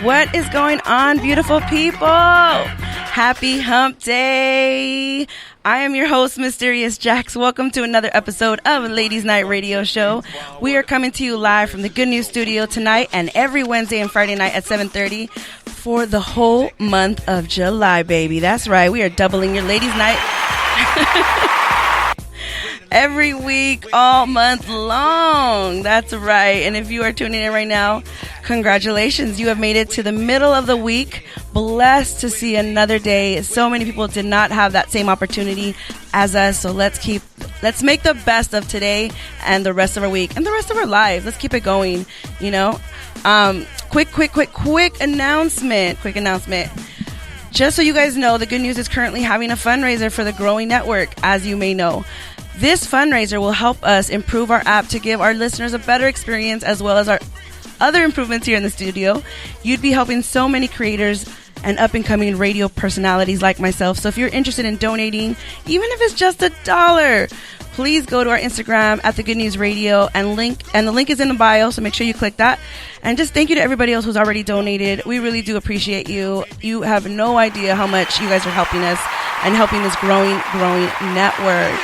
What is going on, beautiful people? Happy Hump Day. I am your host, Mysterious Jax. Welcome to another episode of Ladies Night Radio Show. We are coming to you live from the Good News Studio tonight and every Wednesday and Friday night at 7:30 for the whole month of July, baby. That's right. We are doubling your Ladies Night every week, all month long. That's right. And if you are tuning in right now, congratulations. You have made it to the middle of the week. Blessed to see another day. So many people did not have that same opportunity as us. So let's make the best of today and the rest of our week and the rest of our lives. Let's keep it going, you know. Quick announcement. Just so you guys know, the Good News is currently having a fundraiser for the Growing Network, as you may know. This fundraiser will help us improve our app to give our listeners a better experience, as well as our other improvements here in the studio. You'd be helping so many creators and up-and-coming radio personalities like myself. So if you're interested in donating, even if it's just $1, please go to our Instagram at The Good News Radio and the link is in the bio, so make sure you click that. And just thank you to everybody else who's already donated. We really do appreciate you. You have no idea how much you guys are helping us and helping this growing network.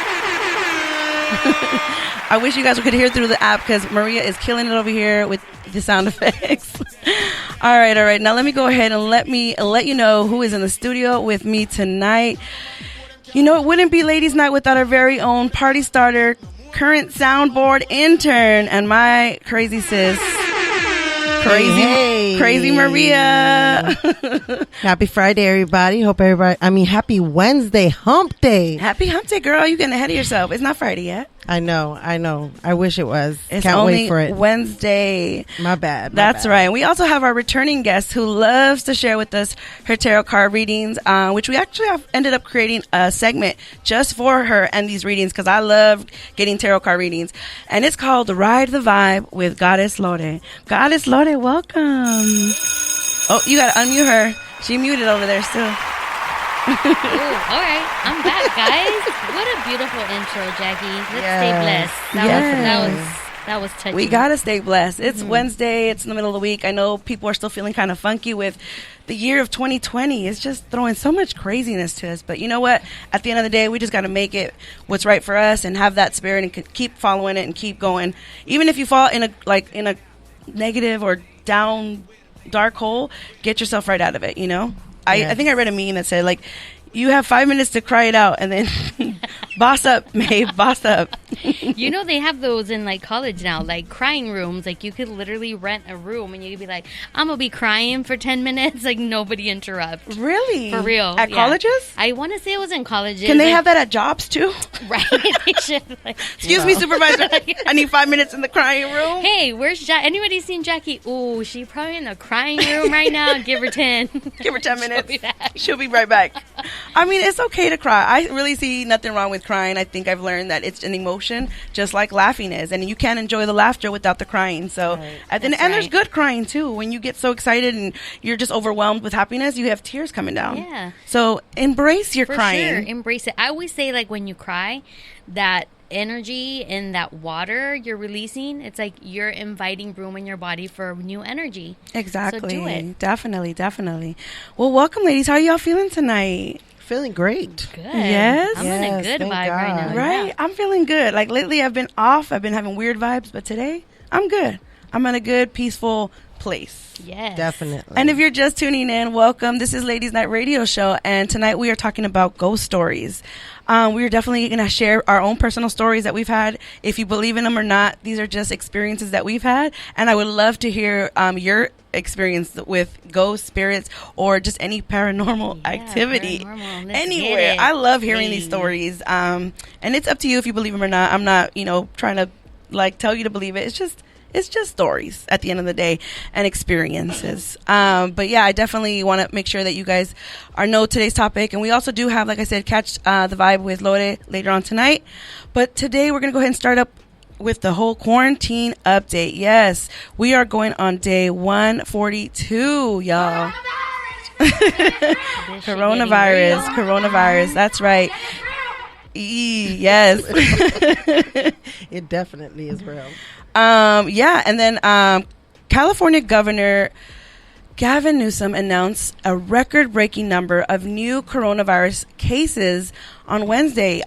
I wish you guys could hear through the app because Maria is killing it over here with the sound effects. All right. Now let me go ahead and let you know who is in the studio with me tonight. You know, it wouldn't be Ladies Night without our very own party starter, current soundboard intern, and my crazy sis, Crazy Maria. Happy Friday, everybody. Happy Wednesday, Hump Day. Happy Hump Day, girl. You're getting ahead of yourself. It's not Friday yet. I know. I wish it was. It's Can't only wait for it. Wednesday. My bad. That's right. We also have our returning guest who loves to share with us her tarot card readings, which we actually have ended up creating a segment just for her and these readings because I love getting tarot card readings. And it's called Ride the Vibe with Goddess Lore. Goddess Lore, welcome. Oh, you got to unmute her. She muted over there still. Ooh, all right, I'm back, guys. What a beautiful intro, Jackie. Let's stay blessed. That was touching. We gotta stay blessed. It's Wednesday. It's in the middle of the week. I know people are still feeling kind of funky with the year of 2020. It's just throwing so much craziness to us. But you know what? At the end of the day, we just got to make it what's right for us and have that spirit and keep following it and keep going. Even if you fall in a negative or down dark hole, get yourself right out of it. You know. I think I read a meme that said, like, you have 5 minutes to cry it out and then boss up, Maeve, boss up. You know, they have those in, like, college now, like, crying rooms. Like, you could literally rent a room and you could be like, I'm going to be crying for 10 minutes. Like, nobody interrupt. Really? For real. At colleges? I want to say it was in colleges. Can they have that at jobs, too? Right. They should. Like, Excuse me, supervisor. I need 5 minutes in the crying room. Hey, where's Anybody seen Jackie? Ooh, she's probably in the crying room right now. Give her 10. Give her 10 minutes. She'll be right back. I mean, it's okay to cry. I really see nothing wrong with crying. I think I've learned that it's an emotion, just like laughing is. And you can't enjoy the laughter without the crying. So, and there's good crying, too. When you get so excited and you're just overwhelmed with happiness, you have tears coming down. Yeah. So, embrace your crying. For sure. Embrace it. I always say, like, when you cry, that energy and that water you're releasing, it's like you're inviting room in your body for new energy. Exactly. So do it. Definitely. Well, welcome, ladies. How are y'all feeling tonight? Feeling great. Good. Yes? I'm in a good vibe right now. Right? Yeah. I'm feeling good. Like, lately I've been off. I've been having weird vibes, but today I'm good. I'm in a good, peaceful place. Yes. Definitely. And if you're just tuning in, welcome. This is Ladies Night Radio Show, and tonight we are talking about ghost stories. We are definitely going to share our own personal stories that we've had. If you believe in them or not, these are just experiences that we've had, and I would love to hear your experience with ghosts, spirits, or just any paranormal activity anywhere. I love hearing these stories, and it's up to you if you believe them or not. I'm not, trying to tell you to believe it. It's just stories at the end of the day and experiences. But yeah, I definitely want to make sure that you guys know today's topic. And we also do have, like I said, Catch the Vibe with Lore later on tonight. But today we're going to go ahead and start up with the whole quarantine update. Yes, we are going on day 142, y'all. Coronavirus. That's right. Yes. It definitely is real. Yeah, and then California Governor Gavin Newsom announced a record-breaking number of new coronavirus cases on Wednesday,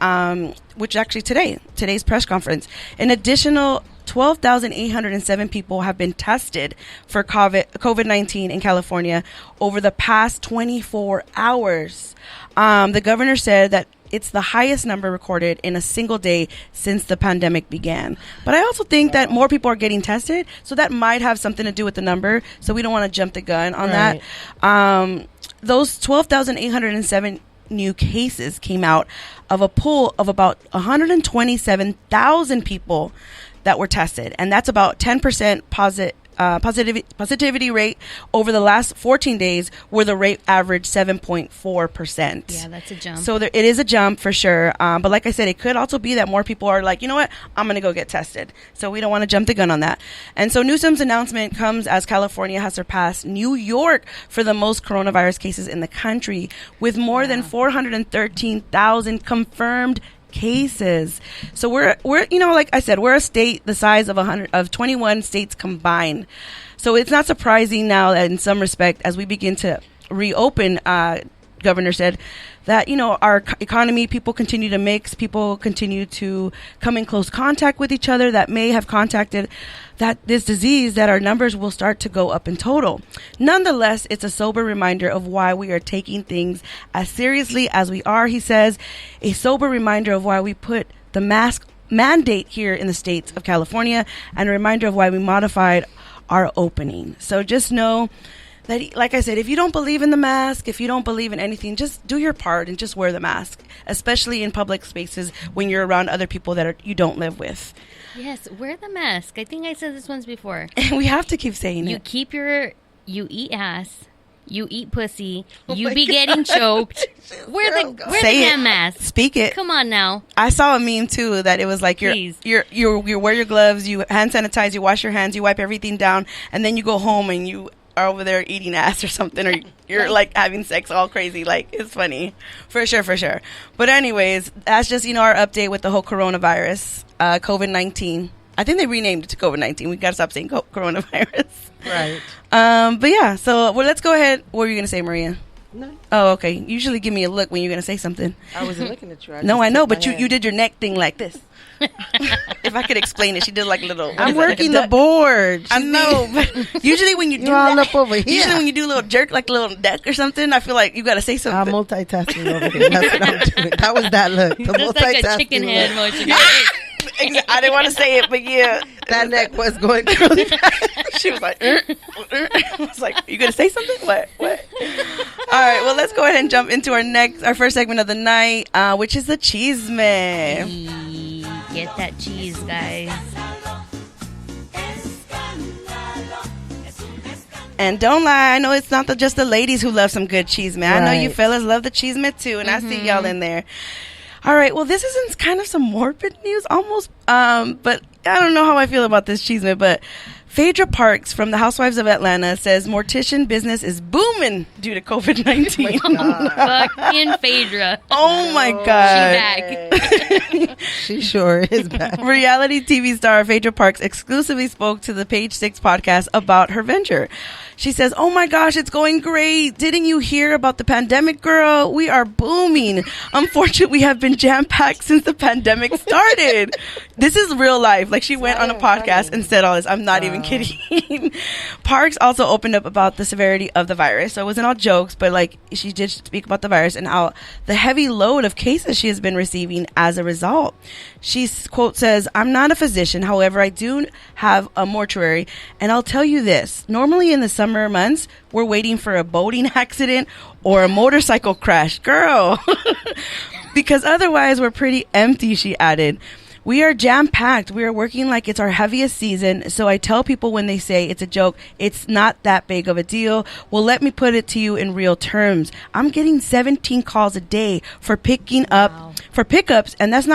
which actually today's press conference. An additional 12,807 people have been tested for COVID-19 in California over the past 24 hours. The governor said that it's the highest number recorded in a single day since the pandemic began. But I also think that more people are getting tested, so that might have something to do with the number. So we don't want to jump the gun on that. Those 12,807 new cases came out of a pool of about 127,000 people that were tested, and that's about 10% positivity rate over the last 14 days, where the rate averaged 7.4%. Yeah, that's a jump. So it is a jump for sure. But like I said, it could also be that more people are like, you know what, I'm going to go get tested. So we don't want to jump the gun on that. And so Newsom's announcement comes as California has surpassed New York for the most coronavirus cases in the country, with more than 413,000 confirmed cases. So we're like I said, we're a state the size of 21 states combined. So it's not surprising now that in some respect, as we begin to reopen, governor said that, our economy, people continue to mix, people continue to come in close contact with each other that may have contacted this disease, that our numbers will start to go up in total. Nonetheless, it's a sober reminder of why we are taking things as seriously as we are, he says. A sober reminder of why we put the mask mandate here in the states of California, and a reminder of why we modified our opening. So just know that, like I said, if you don't believe in the mask, if you don't believe in anything, just do your part and just wear the mask, especially in public spaces when you're around other people that you don't live with. Yes, wear the mask. I think I said this once before. We have to keep saying You it. You eat ass. You eat pussy. You be getting choked. Wear the damn mask. Speak it. Come on now. I saw a meme too that it was like you wear your gloves, you hand sanitize, you wash your hands, you wipe everything down, and then you go home and you are over there eating ass or something, or you're like having sex all crazy. Like, it's funny. For sure. But anyways, that's just, our update with the whole coronavirus, COVID-19. I think they renamed it to COVID-19. We got to stop saying coronavirus. Right. But yeah, so let's go ahead. What were you going to say, Maria? No. Oh, okay. Usually give me a look when you're going to say something. I wasn't looking at you. No, I know, but you did your neck thing like this. If I could explain it, she did like a little. I'm working the board. I know, but usually when you do all that, up over here. Usually when you do a little jerk, like a little deck or something, I feel like you got to say something. I'm multitasking over here. That's what I'm doing. That was that look. The That's like a chicken head motion. I didn't want to say it, but yeah. That neck was going really fast. She was like, I was like, you going to say something? What? All right, well, let's go ahead and jump into our first segment of the night, which is the cheese man. Get that cheese, guys. And don't lie, I know it's not just the ladies who love some good cheese man. I know you fellas love the cheese man too, and I see y'all in there. All right, well, this isn't kind of some morbid news almost, but I don't know how I feel about this cheese man, but Phaedra Parks from the Housewives of Atlanta says mortician business is booming due to COVID-19. Fucking Phaedra. Oh my God. She back. She sure is back. Reality TV star Phaedra Parks exclusively spoke to the Page Six podcast about her venture. She says, "Oh my gosh, it's going great. Didn't you hear about the pandemic, girl? We are booming. Unfortunately, we have been jam-packed since the pandemic started." This is real life. Like, she went on a podcast and said all this. I'm not even kidding. Parks also opened up about the severity of the virus. So it wasn't all jokes, but like, she did speak about the virus and how the heavy load of cases she has been receiving as a result. She, quote, says, "I'm not a physician. However, I do have a mortuary. And I'll tell you this. Normally in the summer months, we're waiting for a boating accident or a motorcycle crash. Girl." "Because otherwise we're pretty empty," she added. "We are jam-packed. We are working like it's our heaviest season. So I tell people when they say it's a joke, it's not that big of a deal. Well, let me put it to you in real terms. I'm getting 17 calls a day for picking up, for pickups, and that's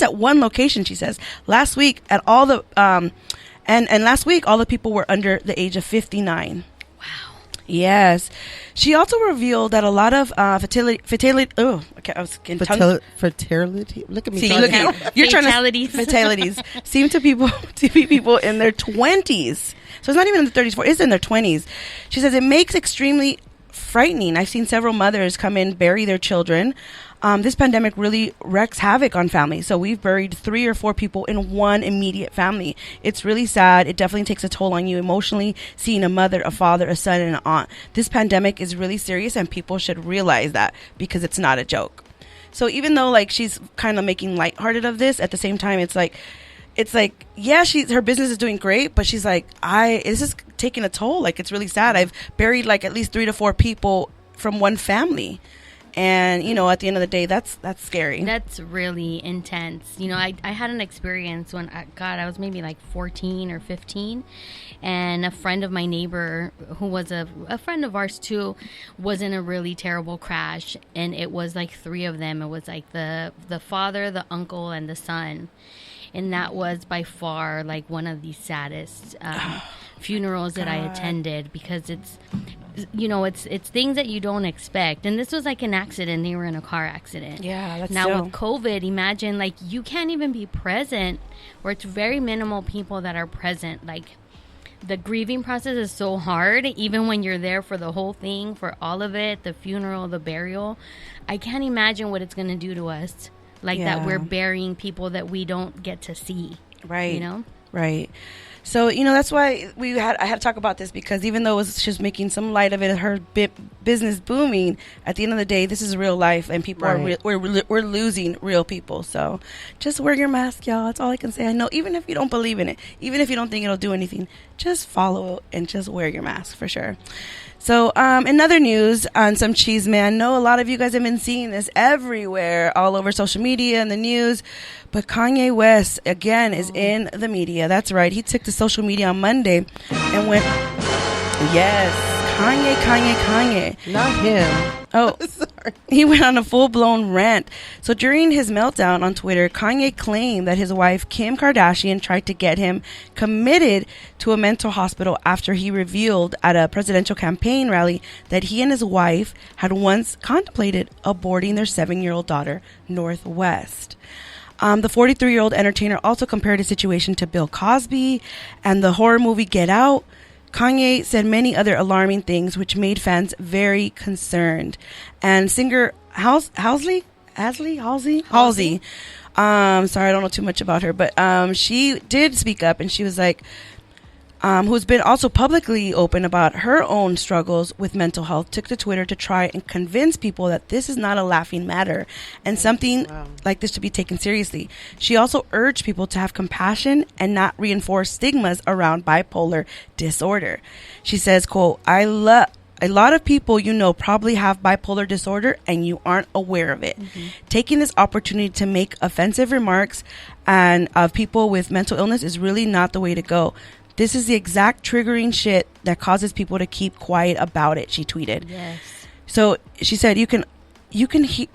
at one location," she says. Last week at all the and last week all the people were under the age of 59. Yes. She also revealed that a lot of fertility. Oh, okay. I was getting fertility. Look at me. See, you're trying to fatalities seem to be people in their 20s. So it's not even in the 30s, 40s, it's in their 20s. She says it makes extremely frightening. I've seen several mothers come in, bury their children. This pandemic really wreaks havoc on families. So we've buried 3 or 4 people in one immediate family. It's really sad. It definitely takes a toll on you emotionally, seeing a mother, a father, a son, and an aunt. This pandemic is really serious, and people should realize that, because it's not a joke. So even though like she's kind of making lighthearted of this, at the same time, it's like, yeah, her business is doing great, but she's like, this is taking a toll. Like, it's really sad. I've buried like at least 3 to 4 people from one family. And, you know, at the end of the day, that's scary. That's really intense. You know, I had an experience when, I was maybe like 14 or 15. And a friend of my neighbor, who was a friend of ours too, was in a really terrible crash. And it was like 3 of them. It was like the father, the uncle, and the son. And that was by far like one of the saddest funerals that I attended, because it's, you know, it's things that you don't expect. And this was like an accident. They were in a car accident. Yeah, that's now with COVID, imagine like you can't even be present, or it's very minimal people that are present. Like, the grieving process is so hard, even when you're there for the whole thing, for all of it, the funeral, the burial. I can't imagine what it's going to do to us. Like, that we're burying people that we don't get to see. Right. You know? Right. So, you know, that's why I had to talk about this, because even though she's making some light of it, her business booming, at the end of the day, this is real life, and people we're losing real people. So just wear your mask, y'all. That's all I can say. I know, even if you don't believe in it, even if you don't think it'll do anything, just follow and just wear your mask for sure. So, in other news on some cheese, man, I know a lot of you guys have been seeing this everywhere, all over social media and the news, but Kanye West, again, is in the media. That's right. He took to social media on Monday and went, yes, Kanye. Not him. Oh, sorry. He went on a full-blown rant. So during his meltdown on Twitter, Kanye claimed that his wife, Kim Kardashian, tried to get him committed to a mental hospital after he revealed at a presidential campaign rally that he and his wife had once contemplated aborting their 7-year-old daughter, Northwest. The 43-year-old entertainer also compared his situation to Bill Cosby and the horror movie Get Out. Kanye said many other alarming things, which made fans very concerned. And singer Halsey, sorry, I don't know too much about her, but she did speak up, and she was like, who's been also publicly open about her own struggles with mental health, took to Twitter to try and convince people that this is not a laughing matter and something like this to be taken seriously. She also urged people to have compassion and not reinforce stigmas around bipolar disorder. She says, quote, a lot of people you know probably have bipolar disorder and you aren't aware of it. Mm-hmm. Taking this opportunity to make offensive remarks and of people with mental illness is really not the way to go. This is the exact triggering shit that causes people to keep quiet about it, she tweeted. Yes. So she said, you can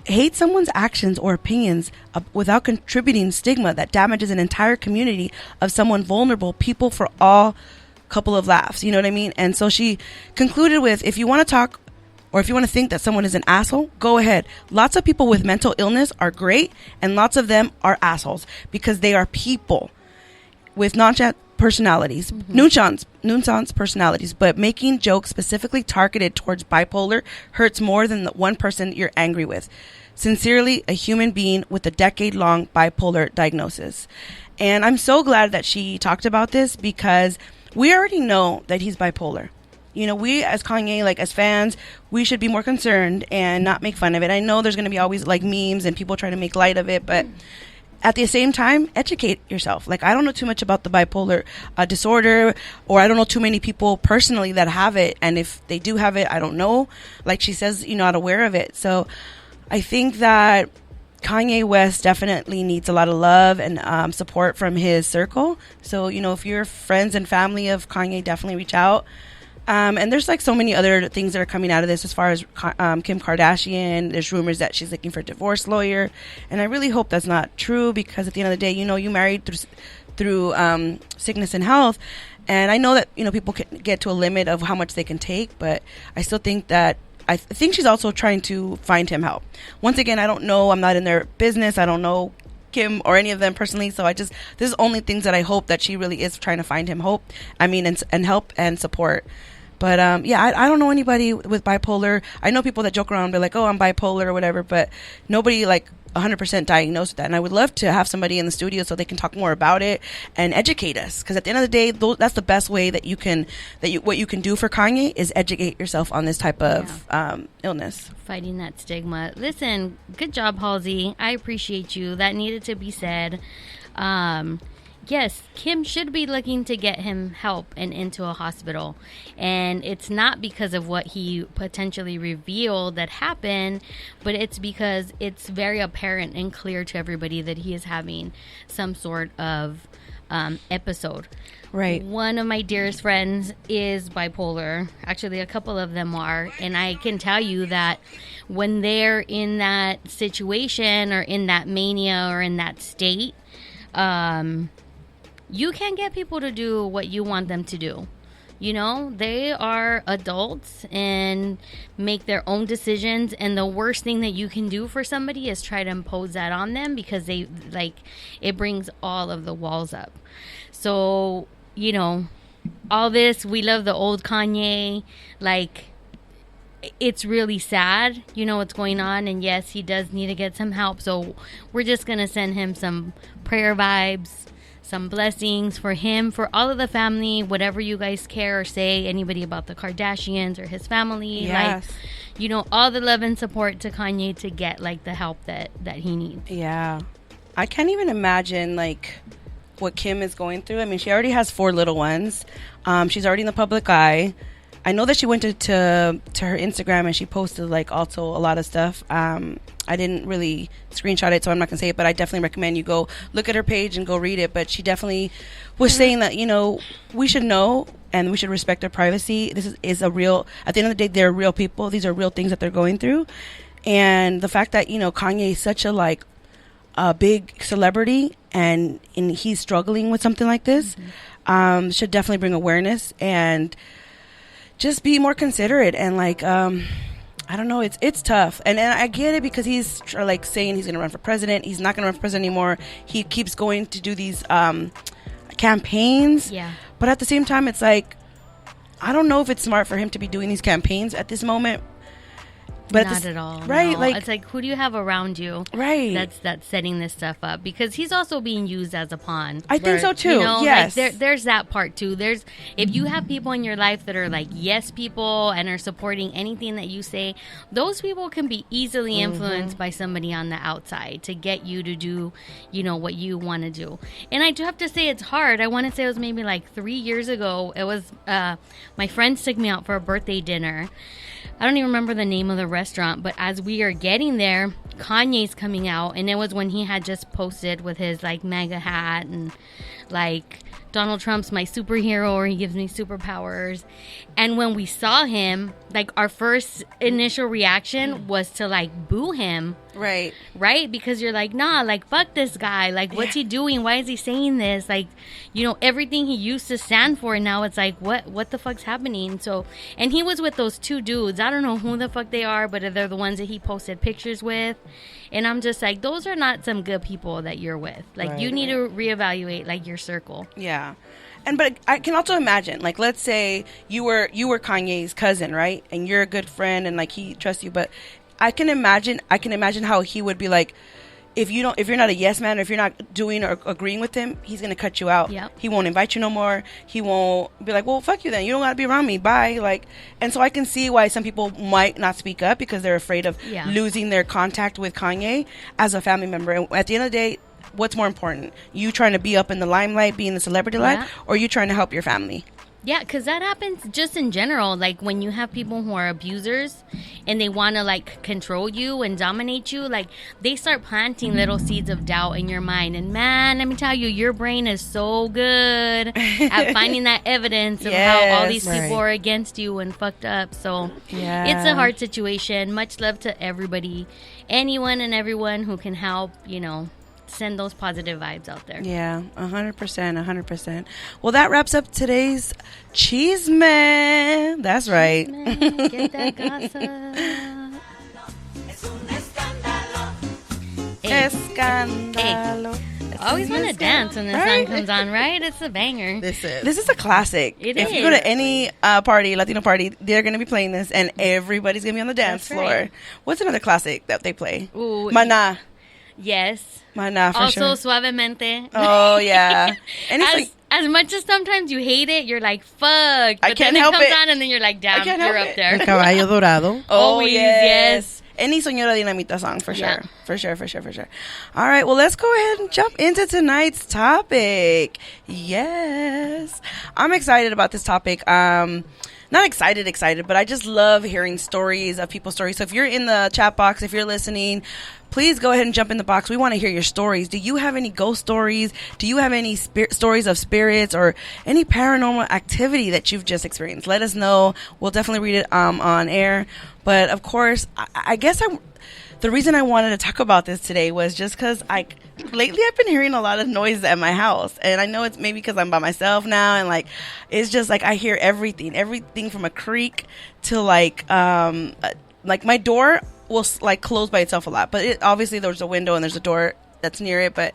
hate someone's actions or opinions without contributing stigma that damages an entire community of someone vulnerable, people for all couple of laughs. You know what I mean? And so she concluded with, if you want to talk or if you want to think that someone is an asshole, go ahead. Lots of people with mental illness are great, and lots of them are assholes because they are people with nonchalant personalities, nuance personalities, but making jokes specifically targeted towards bipolar hurts more than the one person you're angry with. Sincerely, a human being with a decade-long bipolar diagnosis. And I'm so glad that she talked about this, because we already know that he's bipolar. You know, we as Kanye, like as fans, we should be more concerned and not make fun of it. I know there's going to be always like memes and people trying to make light of it, but at the same time, educate yourself. Like, I don't know too much about the bipolar disorder, or I don't know too many people personally that have it. And if they do have it, I don't know. Like she says, you're not aware of it. So I think that Kanye West definitely needs a lot of love and support from his circle. So, you know, if you're friends and family of Kanye, definitely reach out. And there's like so many other things that are coming out of this as far as Kim Kardashian. There's rumors that she's looking for a divorce lawyer. And I really hope that's not true, because at the end of the day, you know, you married through sickness and health. And I know that, you know, people can get to a limit of how much they can take, but I still think that I think she's also trying to find him help. Once again, I don't know. I'm not in their business. I don't know Kim or any of them personally, so this is only things that I hope that she really is trying to find him hope. I mean, and help and support. But I don't know anybody with bipolar. I know people that joke around and be like, oh, I'm bipolar or whatever, but nobody like 100% diagnosed with that. And I would love to have somebody in the studio so they can talk more about it and educate us, because at the end of the day, that's the best way that what you can do for Kanye is educate yourself on this type of illness. Fighting that stigma. Listen, good job, Halsey. I appreciate you. That needed to be said. Yes, Kim should be looking to get him help and into a hospital. And it's not because of what he potentially revealed that happened, but it's because it's very apparent and clear to everybody that he is having some sort of episode. Right. One of my dearest friends is bipolar. Actually, a couple of them are. And I can tell you that when they're in that situation or in that mania or in that state, you can't get people to do what you want them to do. You know, they are adults and make their own decisions. And the worst thing that you can do for somebody is try to impose that on them, because it brings all of the walls up. So, you know, all this, we love the old Kanye. Like, it's really sad, you know, what's going on. And yes, he does need to get some help. So we're just going to send him some prayer vibes, some blessings for him, for all of the family, whatever you guys care or say, anybody about the Kardashians or his family. Yes. Like, you know, all the love and support to Kanye to get, like, the help that he needs. Yeah. I can't even imagine, like, what Kim is going through. I mean, she already has 4 little ones. She's already in the public eye. I know that she went to her Instagram and she posted, like, also a lot of stuff. I didn't really screenshot it, so I'm not going to say it, but I definitely recommend you go look at her page and go read it. But she definitely was saying that, you know, we should know and we should respect their privacy. This is a real, at the end of the day, they're real people. These are real things that they're going through. And the fact that, you know, Kanye is such a big celebrity and he's struggling with something like this, should definitely bring awareness and just be more considerate. And like, I don't know, it's tough. And I get it, because he's like saying he's going to run for president. He's not going to run for president anymore. He keeps going to do these campaigns. Yeah. But at the same time, it's like, I don't know if it's smart for him to be doing these campaigns at this moment. But not at all. Right. No. Like, it's like, who do you have around you? Right. That's setting this stuff up, because he's also being used as a pawn. I think so too. You know, yes. Like there's that part too. If you have people in your life that are like yes people and are supporting anything that you say, those people can be easily influenced by somebody on the outside to get you to do, you know, what you want to do. And I do have to say it's hard. I want to say it was maybe like 3 years ago. It was my friends took me out for a birthday dinner. I don't even remember the name of the restaurant, but as we are getting there, Kanye's coming out, and it was when he had just posted with his like MAGA hat and like Donald Trump's my superhero, or he gives me superpowers. And when we saw him, like, our first initial reaction was to like boo him. Right. Right? Because you're like, nah, like, fuck this guy. Like, what's he doing? Why is he saying this? Like, you know, everything he used to stand for, and now it's like, what the fuck's happening? So, and he was with those 2 dudes. I don't know who the fuck they are, but they're the ones that he posted pictures with. And I'm just like, those are not some good people that you're with. Like, Right, you need to reevaluate, like, your circle. Yeah. But I can also imagine, like, let's say you were Kanye's cousin, right? And you're a good friend and like he trusts you, but I can imagine how he would be like, if you're not a yes man, or if you're not doing or agreeing with him, he's going to cut you out. Yep. He won't invite you no more. He won't be like, well, fuck you then. You don't got to be around me. Bye. Like, and so I can see why some people might not speak up, because they're afraid of losing their contact with Kanye as a family member. And at the end of the day, what's more important? You trying to be up in the limelight, be in the celebrity light, or you trying to help your family? Yeah, because that happens just in general. Like, when you have people who are abusers and they want to, like, control you and dominate you, like, they start planting little seeds of doubt in your mind. And, man, let me tell you, your brain is so good at finding that evidence of how all these people are against you and fucked up. So it's a hard situation. Much love to everybody, anyone and everyone who can help, you know, send those positive vibes out there. Yeah, 100%. Well, that wraps up today's Cheese Man. That's right. Get that gossip. Escándalo. I always want to dance when the song comes on, right? It's a banger. This is a classic. It if is. you go to any party, Latino party, they're going to be playing this, and everybody's going to be on the dance That's floor. right. What's another classic that they play? Ooh, Maná. Yes. Maná, for Also, sure. Suavemente. Oh, yeah. And it's like, As much as sometimes you hate it, you're like, fuck. I But can't then help it comes it. on and then you're like, damn, can't you're help up it. there. El Caballo Dorado. oh, Always, yes. Any Señora Dinamita song, for sure. Yeah. For sure. All right, well, let's go ahead and jump into tonight's topic. Yes. I'm excited about this topic. Not excited, but I just love hearing stories of people's stories. So if you're in the chat box, if you're listening, please go ahead and jump in the box. We want to hear your stories. Do you have any ghost stories? Do you have any stories of spirits or any paranormal activity that you've just experienced? Let us know. We'll definitely read it on air. But of course, I guess the reason I wanted to talk about this today was just because lately I've been hearing a lot of noise at my house, and I know it's maybe because I'm by myself now, and like it's just like I hear everything from a creak to like my door will like close by itself a lot, but obviously there's a window and there's a door that's near it. But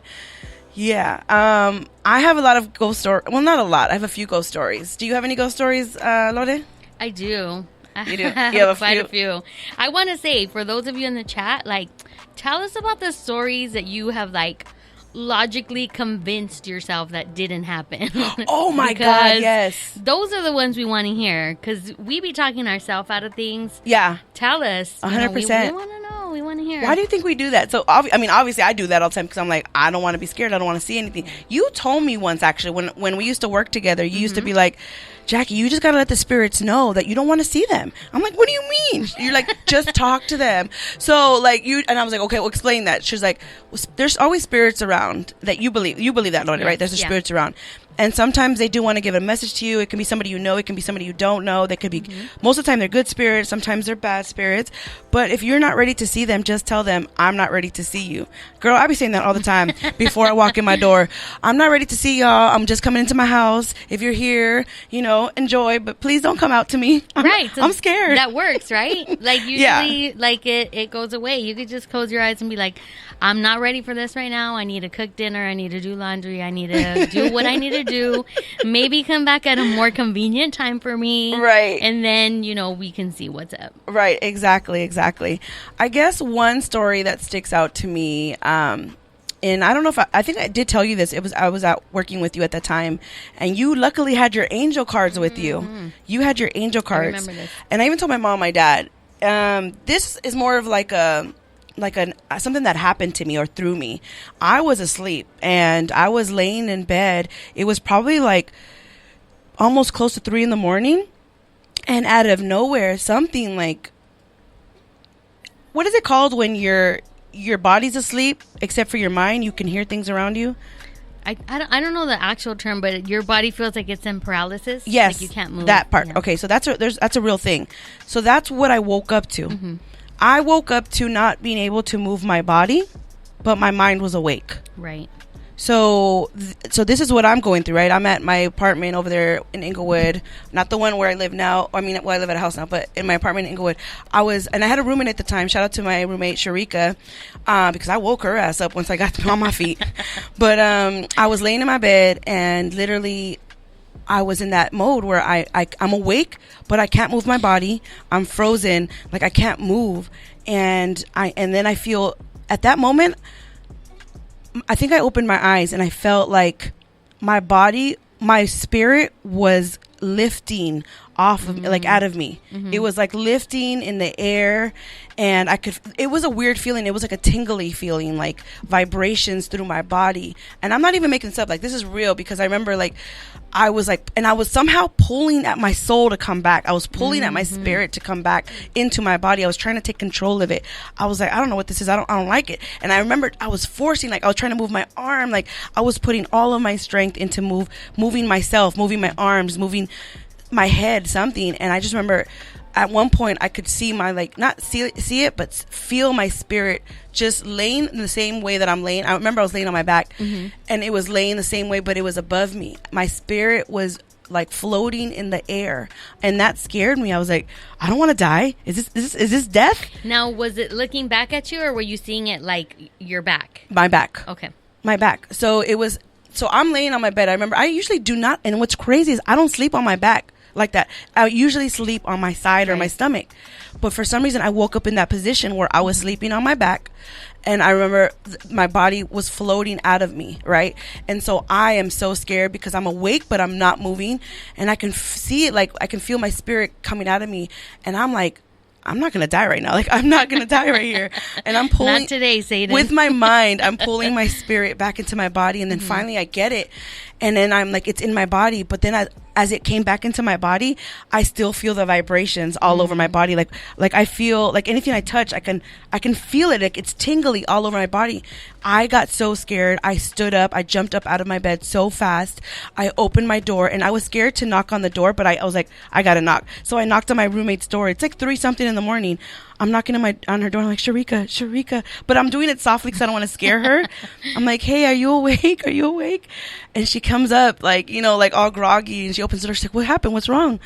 yeah, I have a lot of ghost stories. Well, not a lot. I have a few ghost stories. Do you have any ghost stories, Lore? I do. You do? You have have quite a few. I want to say, for those of you in the chat, like, tell us about the stories that you have, like, logically convinced yourself that didn't happen. Oh my God, yes. Those are the ones we want to hear, because we be talking ourselves out of things. Yeah. Tell us. 100%. We want to know. We want to hear. Why do you think we do that? So, obviously, I do that all the time because I'm like, I don't want to be scared. I don't want to see anything. You told me once, actually, when we used to work together, you used to be like, Jackie, you just got to let the spirits know that you don't want to see them. I'm like, what do you mean? You're like, just talk to them. So, like, and I was like, okay, well, explain that. She's like, well, there's always spirits around that you believe. You believe that, Lord, right? There's spirits around. And sometimes they do want to give a message to you. It can be somebody you know. It can be somebody you don't know. They could be, most of the time, they're good spirits. Sometimes they're bad spirits. But if you're not ready to see them, just tell them, I'm not ready to see you. Girl, I be saying that all the time before I walk in my door. I'm not ready to see y'all. I'm just coming into my house. If you're here, enjoy. But please don't come out to me. Right. So I'm scared. That works, right? Like, usually, like, it goes away. You could just close your eyes and be like, I'm not ready for this right now. I need to cook dinner. I need to do laundry. I need to do what I need to do. Maybe come back at a more convenient time for me. Right. And then, we can see what's up. Right. Exactly. I guess one story that sticks out to me, and I don't know if I think I did tell you this. I was out working with you at the time, and you luckily had your angel cards with you. You had your angel cards. I remember this. And I even told my mom and my dad. This is more of like something that happened to me or through me. I was asleep and I was laying in bed. It was probably like almost close to 3 a.m, and out of nowhere, something like, what is it called when your body's asleep except for your mind? You can hear things around you. I don't know the actual term, but your body feels like it's in paralysis. Yes, like you can't move. That part. Yeah. Okay, so that's a real thing. So that's what I woke up to. I woke up to not being able to move my body, but my mind was awake. Right. So this is what I'm going through, right? I'm at my apartment over there in Inglewood, not the one where I live now. I live at a house now, but in my apartment in Inglewood, and I had a roommate at the time. Shout out to my roommate Sharika, because I woke her ass up once I got on my feet. But I was laying in my bed, and literally, I was in that mode where I'm awake, but I can't move my body. I'm frozen, like I can't move, and then I feel at that moment, I think I opened my eyes and I felt like my body, my spirit was lifting off of like out of me. It was like lifting in the air, and it was a weird feeling. It was like a tingly feeling, like vibrations through my body. And I'm not even making this up, like this is real, because I remember like I was somehow pulling at my soul to come back. I was pulling at my spirit to come back into my body. I was trying to take control of it. I was like, I don't know what this is. I don't like it. And I remember I was forcing, like I was trying to move my arm. Like I was putting all of my strength into moving myself, moving my arms, moving my head, something. And I just remember at one point I could see my, like, not see it, but feel my spirit just laying in the same way that I'm laying. I remember I was laying on my back, and it was laying the same way, but it was above me. My spirit was like floating in the air, and that scared me. I was like, I don't want to die. Is this death? Now, was it looking back at you, or were you seeing it like your back? My back. Okay. My back. So it was. So I'm laying on my bed. I remember I usually do not. And what's crazy is I don't sleep on my back like that. I usually sleep on my side or my stomach. But for some reason, I woke up in that position where I was sleeping on my back. And I remember my body was floating out of me, right? And so I am so scared because I'm awake, but I'm not moving. And I can see it, like I can feel my spirit coming out of me. And I'm like, I'm not going to die right now. Like, I'm not going to die right here. And I'm pulling. Not today, Satan. With my mind, I'm pulling my spirit back into my body. And then finally I get it. And then I'm like, it's in my body. But then as it came back into my body, I still feel the vibrations all over my body. Like I feel like anything I touch, I can feel it. Like it's tingly all over my body. I got so scared. I stood up. I jumped up out of my bed so fast. I opened my door, and I was scared to knock on the door, but I was like, I gotta knock. So I knocked on my roommate's door. It's like 3-something in the morning. I'm knocking on her door. I'm like, Sharika. But I'm doing it softly because I don't want to scare her. I'm like, hey, are you awake? Are you awake? And she comes up like, like all groggy, and she opens the door. She's like, what happened? What's wrong?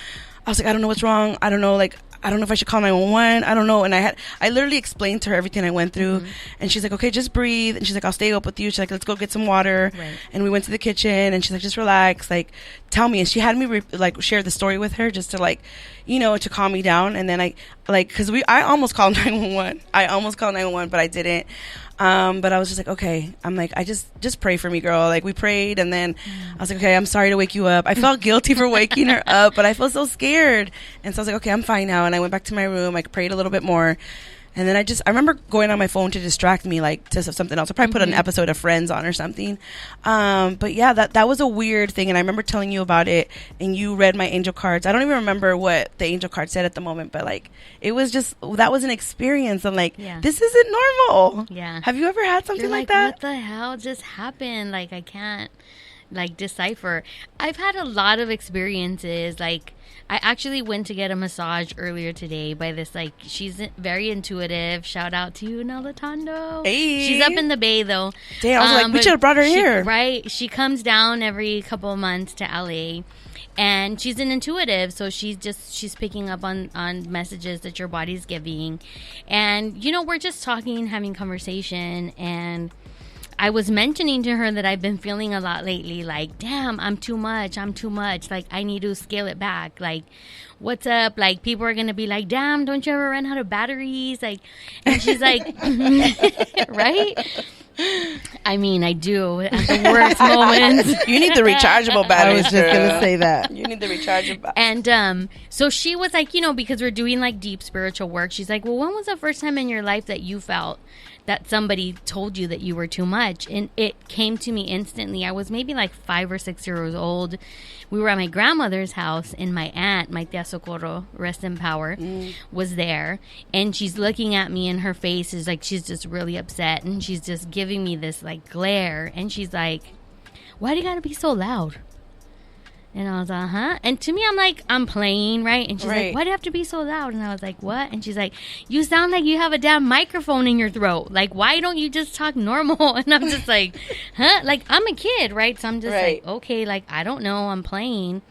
I was like, I don't know what's wrong. I don't know. Like, I don't know if I should call 911. I don't know. And I literally explained to her everything I went through. And she's like, okay, just breathe. And she's like, I'll stay up with you. She's like, let's go get some water. Right. And we went to the kitchen, and she's like, just relax. Like, tell me. And she had me share the story with her just to to calm me down. And then because I almost called 911. I almost called 911, but I didn't. But I was just like, okay. I'm like, I just pray for me, girl. Like, we prayed, and then I was like, okay, I'm sorry to wake you up. I felt guilty for waking her up, but I felt so scared. And so I was like, okay, I'm fine now. And I went back to my room. I prayed a little bit more. And then I remember going on my phone to distract me, like, to something else. I probably put an episode of Friends on or something. But yeah, that was a weird thing. And I remember telling you about it, and you read my angel cards. I don't even remember what the angel card said at the moment, but like, it was just, that was an experience. I'm like, this isn't normal. Yeah. Have you ever had something You're like that? What the hell just happened? Like, I can't decipher. I've had a lot of experiences. Like, I actually went to get a massage earlier today by this, she's very intuitive. Shout out to you, Nalatondo. Hey. She's up in the Bay, though. Damn, I was like, we should have brought her here. Right. She comes down every couple of months to LA. And she's an intuitive, so she's picking up on messages that your body's giving. And, we're just talking, having conversation, and I was mentioning to her that I've been feeling a lot lately, like, damn, I'm too much. Like, I need to scale it back. Like, what's up? Like, people are going to be like, damn, don't you ever run out of batteries? Like, and she's like, right? I mean, I do at the worst moments. You need the rechargeable batteries. I was just going to say that. You need the rechargeable. And so she was like, because we're doing like deep spiritual work, she's like, well, when was the first time in your life that you felt that somebody told you that you were too much? And it came to me instantly. I was maybe like 5 or 6 years old. We were at my grandmother's house, and my aunt, my tia Socorro, rest in power, was there. And she's looking at me, and her face is like, she's just really upset. And she's just giving me this like glare. And she's like, why do you gotta be so loud? And I was like, And to me, I'm like, I'm playing, right? And she's like, why do you have to be so loud? And I was like, what? And she's like, you sound like you have a damn microphone in your throat. Like, why don't you just talk normal? And I'm just like, Like, I'm a kid, right? So I'm just like, okay, like, I don't know. I'm playing.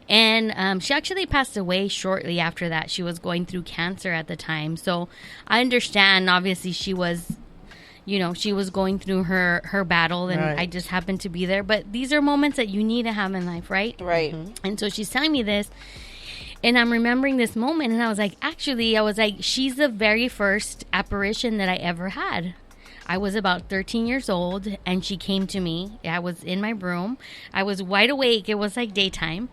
And she actually passed away shortly after that. She was going through cancer at the time. So I understand, obviously, she was going through her battle, and I just happened to be there. But these are moments that you need to have in life, right? Right. And so she's telling me this, and I'm remembering this moment, and I was like, she's the very first apparition that I ever had. I was about 13 years old, and she came to me. I was in my room. I was wide awake. It was like daytime.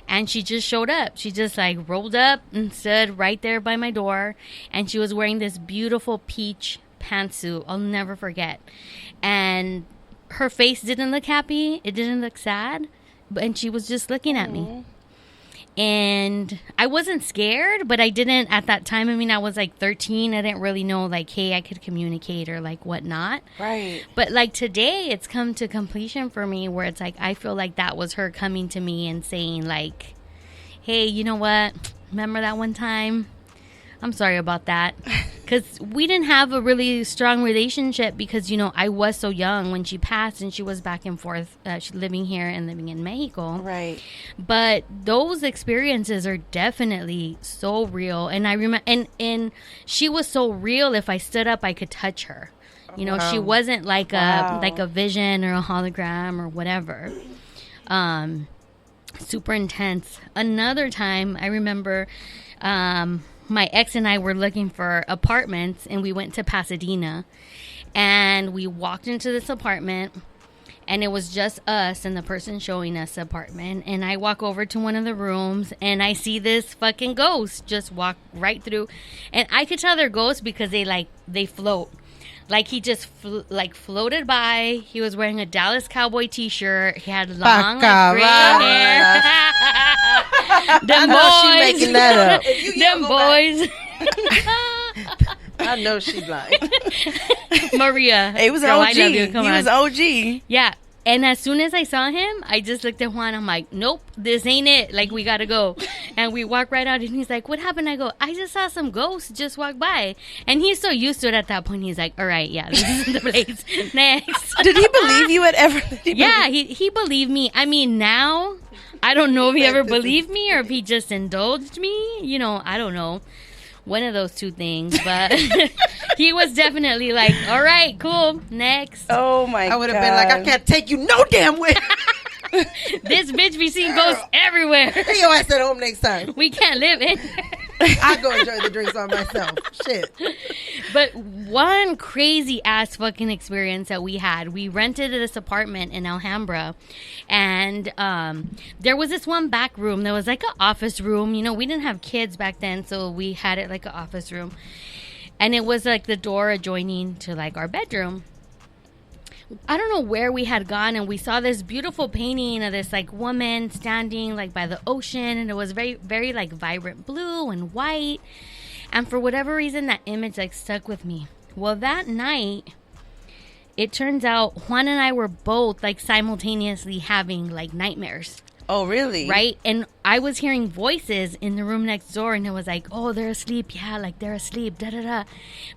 And she just showed up. She just like rolled up and stood right there by my door. And she was wearing this beautiful peach pantsuit. I'll never forget. And her face didn't look happy. It didn't look sad. And she was just looking at me. And I wasn't scared, but I didn't at that time. I mean, I was like 13. I didn't really know, like, hey, I could communicate or like whatnot. Right. But like today, it's come to completion for me where it's like I feel like that was her coming to me and saying like, hey, you know what? Remember that one time? I'm sorry about that. because we didn't have a really strong relationship because, you know, I was so young when she passed and she was back and forth living here and living in Mexico. Right. But those experiences are definitely so real. And I remember, and she was so real. If I stood up, I could touch her. You know, she wasn't like a vision or a hologram or whatever. Super intense. Another time, I remember my ex and I were looking for apartments, and we went to Pasadena, and we walked into this apartment, and it was just us and the person showing us the apartment. And I walk over to one of the rooms, and I see this fucking ghost just walk right through, and I could tell they're ghosts because they float. Like, he just floated by. He was wearing a Dallas Cowboy t-shirt. He had long, like, gray hair. Them boys. She making that up. Them boys. I know she lying. Maria. It was an girl, OG. I love you. Come He on. was OG. Yeah. And as soon as I saw him, I just looked at Juan. I'm like, nope, this ain't it. Like, we got to go. And we walk right out. And he's like, what happened? I go, I just saw some ghosts just walk by. And he's so used to it at that point. He's like, all right, yeah, this is the place. Next. Did he believe you at ever? Yeah, he believed me. I mean, now, I don't know if he ever believed me or if he just indulged me. You know, I don't know. One of those two things. But he was definitely like, all right, cool, next. Oh, my God. I would have been like, I can't take you no damn way. This bitch be seeing ghosts everywhere. Hey, your ass at home next time. We can't live in. I go enjoy the drinks on myself. Shit. But one crazy ass fucking experience that we had, we rented this apartment in Alhambra, and there was this one back room. There was like an office room. You know, we didn't have kids back then, so we had it like an office room. And it was like the door adjoining to like our bedroom. I don't know where we had gone, and we saw this beautiful painting of this like woman standing like by the ocean, and it was very, very like vibrant blue and white. And for whatever reason, that image like stuck with me. Well, that night, it turns out Juan and I were both like simultaneously having like nightmares. Oh, really? Right? And I was hearing voices in the room next door, and it was like, oh, they're asleep. Yeah, like they're asleep. Da da da.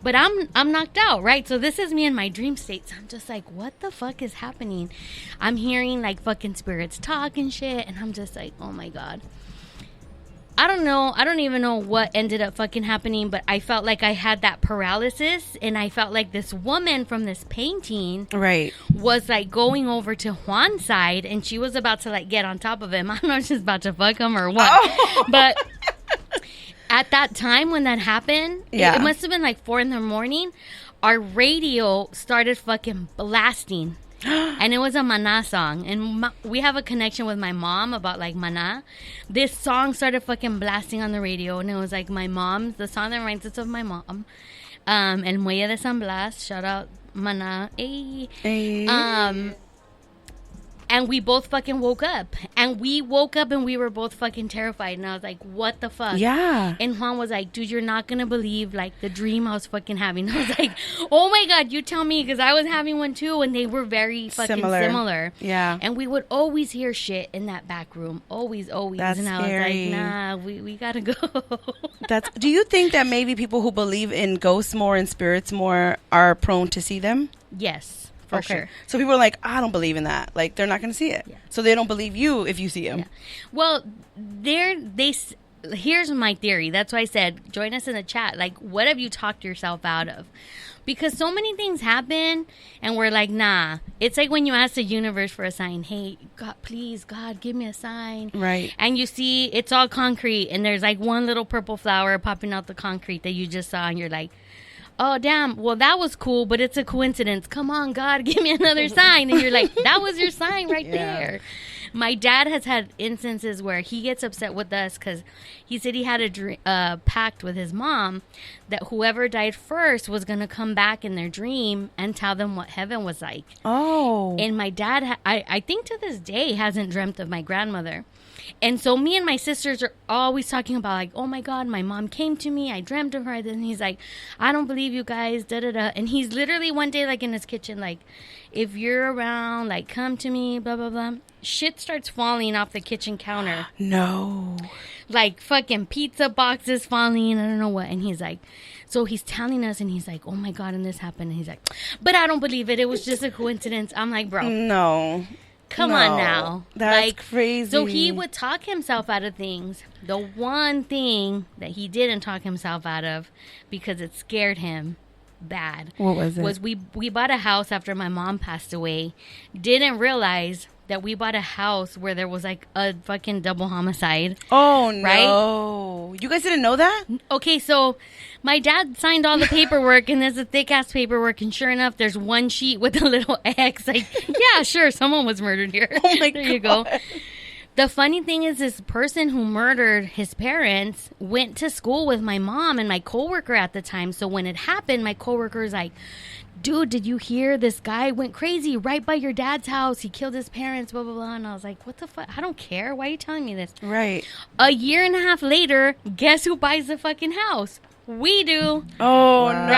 But I'm knocked out, right? So this is me in my dream states. I'm just like, what the fuck is happening? I'm hearing like fucking spirits talk and shit, and I'm just like, oh my God. I don't know. I don't even know what ended up fucking happening, but I felt like I had that paralysis, and I felt like this woman from this painting Right. was like going over to Juan's side, and she was about to like get on top of him. I don't know if she's about to fuck him or what. Oh. But at that time when that happened, Yeah. it must have been like 4 a.m. Our radio started fucking blasting. And it was a Maná song. And we have a connection with my mom about like Maná. This song started fucking blasting on the radio. And it was like my mom's, the song that reminds us of my mom. El Muelle de San Blas. Shout out Maná. Hey. Hey. And we both fucking woke up. And we woke up and we were both fucking terrified. And I was like, what the fuck? Yeah. And Juan was like, dude, you're not going to believe, like, the dream I was fucking having. I was like, oh, my God, you tell me. Because I was having one, too. And they were very fucking similar. Yeah. And we would always hear shit in that back room. Always, always. That's and I scary. was like, nah, we got to go. Do you think that maybe people who believe in ghosts more and spirits more are prone to see them? Yes. For sure. So people are like, I don't believe in that. Like, they're not going to see it. Yeah. So they don't believe you if you see them. Yeah. Well, here's my theory. That's why I said, join us in the chat. Like, what have you talked yourself out of? Because so many things happen, and we're like, nah. It's like when you ask the universe for a sign. Hey, God, please, God, give me a sign. Right. And you see, it's all concrete, and there's like one little purple flower popping out the concrete that you just saw, and you're like, oh, damn, well, that was cool, but it's a coincidence. Come on, God, give me another sign. And you're like, that was your sign right there. My dad has had instances where he gets upset with us because he said he had a pact with his mom that whoever died first was going to come back in their dream and tell them what heaven was like. Oh. And my dad, I think to this day, hasn't dreamt of my grandmother. And so me and my sisters are always talking about like, oh my God, my mom came to me. I dreamt of her. And he's like, I don't believe you guys, da da da. And he's literally one day like in his kitchen, like, if you're around, like, come to me, blah, blah, blah. Shit starts falling off the kitchen counter. No. Like fucking pizza boxes falling, I don't know what. And he's like, So he's telling us, and he's like, oh my God, and this happened. And he's like, but I don't believe it. It was just a coincidence. I'm like, bro. No. Come on now. That's like, crazy. So he would talk himself out of things. The one thing that he didn't talk himself out of, because it scared him bad. What was it? Was we bought a house after my mom passed away. Didn't realize that we bought a house where there was like a fucking double homicide. Oh, no. Right? You guys didn't know that? Okay, so my dad signed all the paperwork, and there's a thick-ass paperwork, and sure enough, there's one sheet with a little X. Like, yeah, sure, someone was murdered here. Oh, my there God. you go. The funny thing is, this person who murdered his parents went to school with my mom and my coworker at the time. So when it happened, my coworker is like, dude, did you hear this guy went crazy right by your dad's house? He killed his parents, blah, blah, blah. And I was like, what the fuck? I don't care. Why are you telling me this? Right. A year and a half later, guess who buys the fucking house? We do. Oh, Wow. no.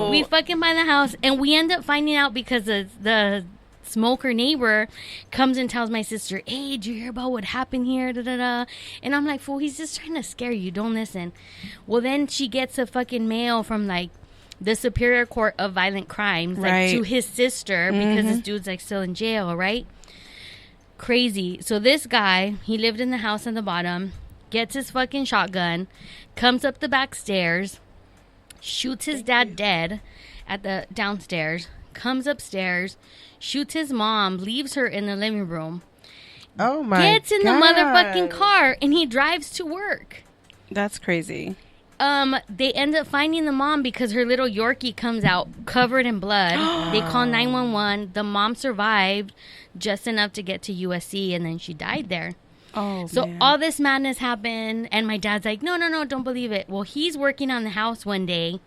Right? We fucking buy the house. And we end up finding out because the smoker neighbor comes and tells my sister, hey, did you hear about what happened here? Da, da, da. And I'm like, fool, he's just trying to scare you. Don't listen. Well, then she gets a fucking mail from like the Superior Court of Violent Crimes, like Right. to his sister, because this dude's like still in jail, right? Crazy. So this guy, he lived in the house on the bottom, gets his fucking shotgun, comes up the back stairs, shoots his dad dead at the downstairs, comes upstairs, shoots his mom, leaves her in the living room, Oh my gets in the God. motherfucking car, and he drives to work. That's crazy. They end up finding the mom because her little Yorkie comes out covered in blood. They call 911. The mom survived just enough to get to USC, and then she died there. Oh, So man. all this madness happened, and my dad's like, no, don't believe it. Well, he's working on the house one day,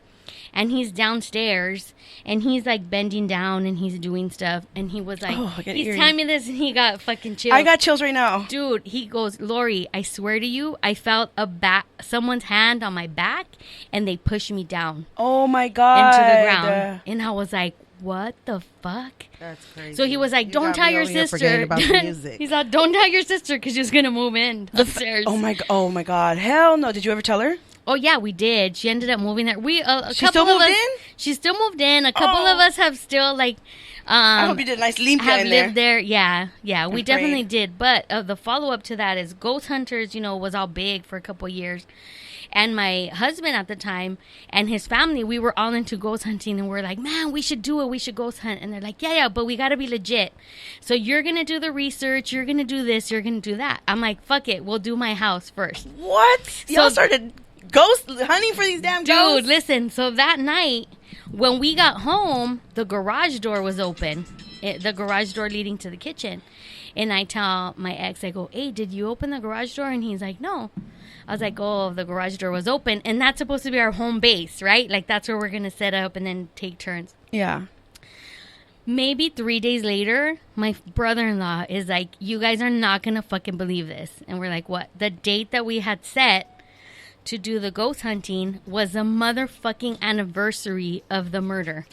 and he's downstairs, and he's like bending down, and he's doing stuff, and he was like, Oh, I get he's eerie. telling me this, and he got fucking chills. I got chills right now. Dude, he goes, Lori, I swear to you, I felt someone's hand on my back, and they pushed me down Oh, my God. into the ground. And I was like, what the fuck? That's crazy. So he was like, You don't got tell me your over here sister. forgetting about the music. He's like, don't tell your sister because she's going to move in upstairs. Oh, my God. Hell no. Did you ever tell her? Oh, yeah, we did. She ended up moving there. She couple still of moved us, in? She still moved in. A couple of us have still, like, I hope you did a nice limpia have in there. lived there. Yeah, we And definitely prayed. did. But the follow-up to that is Ghost Hunters, was all big for a couple of years. And my husband at the time and his family, we were all into ghost hunting, and we're like, man, we should do it. We should ghost hunt. And they're like, yeah, but we got to be legit. So you're going to do the research. You're going to do this. You're going to do that. I'm like, fuck it. We'll do my house first. What? Y'all started ghost hunting for these damn Dude, ghosts? listen. So that night, when we got home, the garage door was open. The garage door leading to the kitchen. And I tell my ex, I go, hey, did you open the garage door? And he's like, no. I was like, oh, the garage door was open. And that's supposed to be our home base, right? Like, that's where we're going to set up and then take turns. Yeah. Maybe 3 days later, my brother-in-law is like, you guys are not going to fucking believe this. And we're like, what? The date that we had set to do the ghost hunting was the motherfucking anniversary of the murder.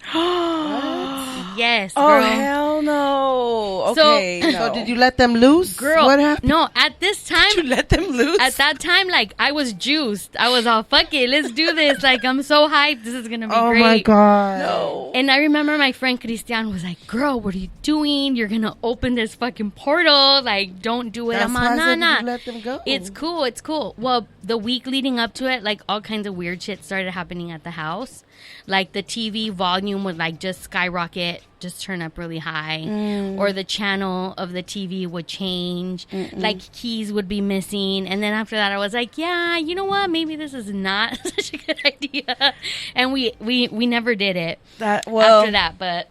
Yes, Oh, girl. hell no. So- Okay. no. So did you let them loose? Girl, What happened? no, at this time, Did you let them loose? at that time, like, I was juiced. I was all, fuck it, let's do this. Like, I'm so hyped. This is going to be Oh great. my God. No. And I remember my friend Christian was like, girl, what are you doing? You're going to open this fucking portal. Like, don't do it. That's I'm why I on, said, nah. did you let them go? It's cool. It's cool. Well, the week leading up to it, like, all kinds of weird shit started happening at the house. Like, the TV volume would, like, just skyrocket, just turn up really high. Or the channel of the TV would change. Like, keys would be missing. And then after that, I was like, yeah, you know what? Maybe this is not such a good idea. And we never did it after that. But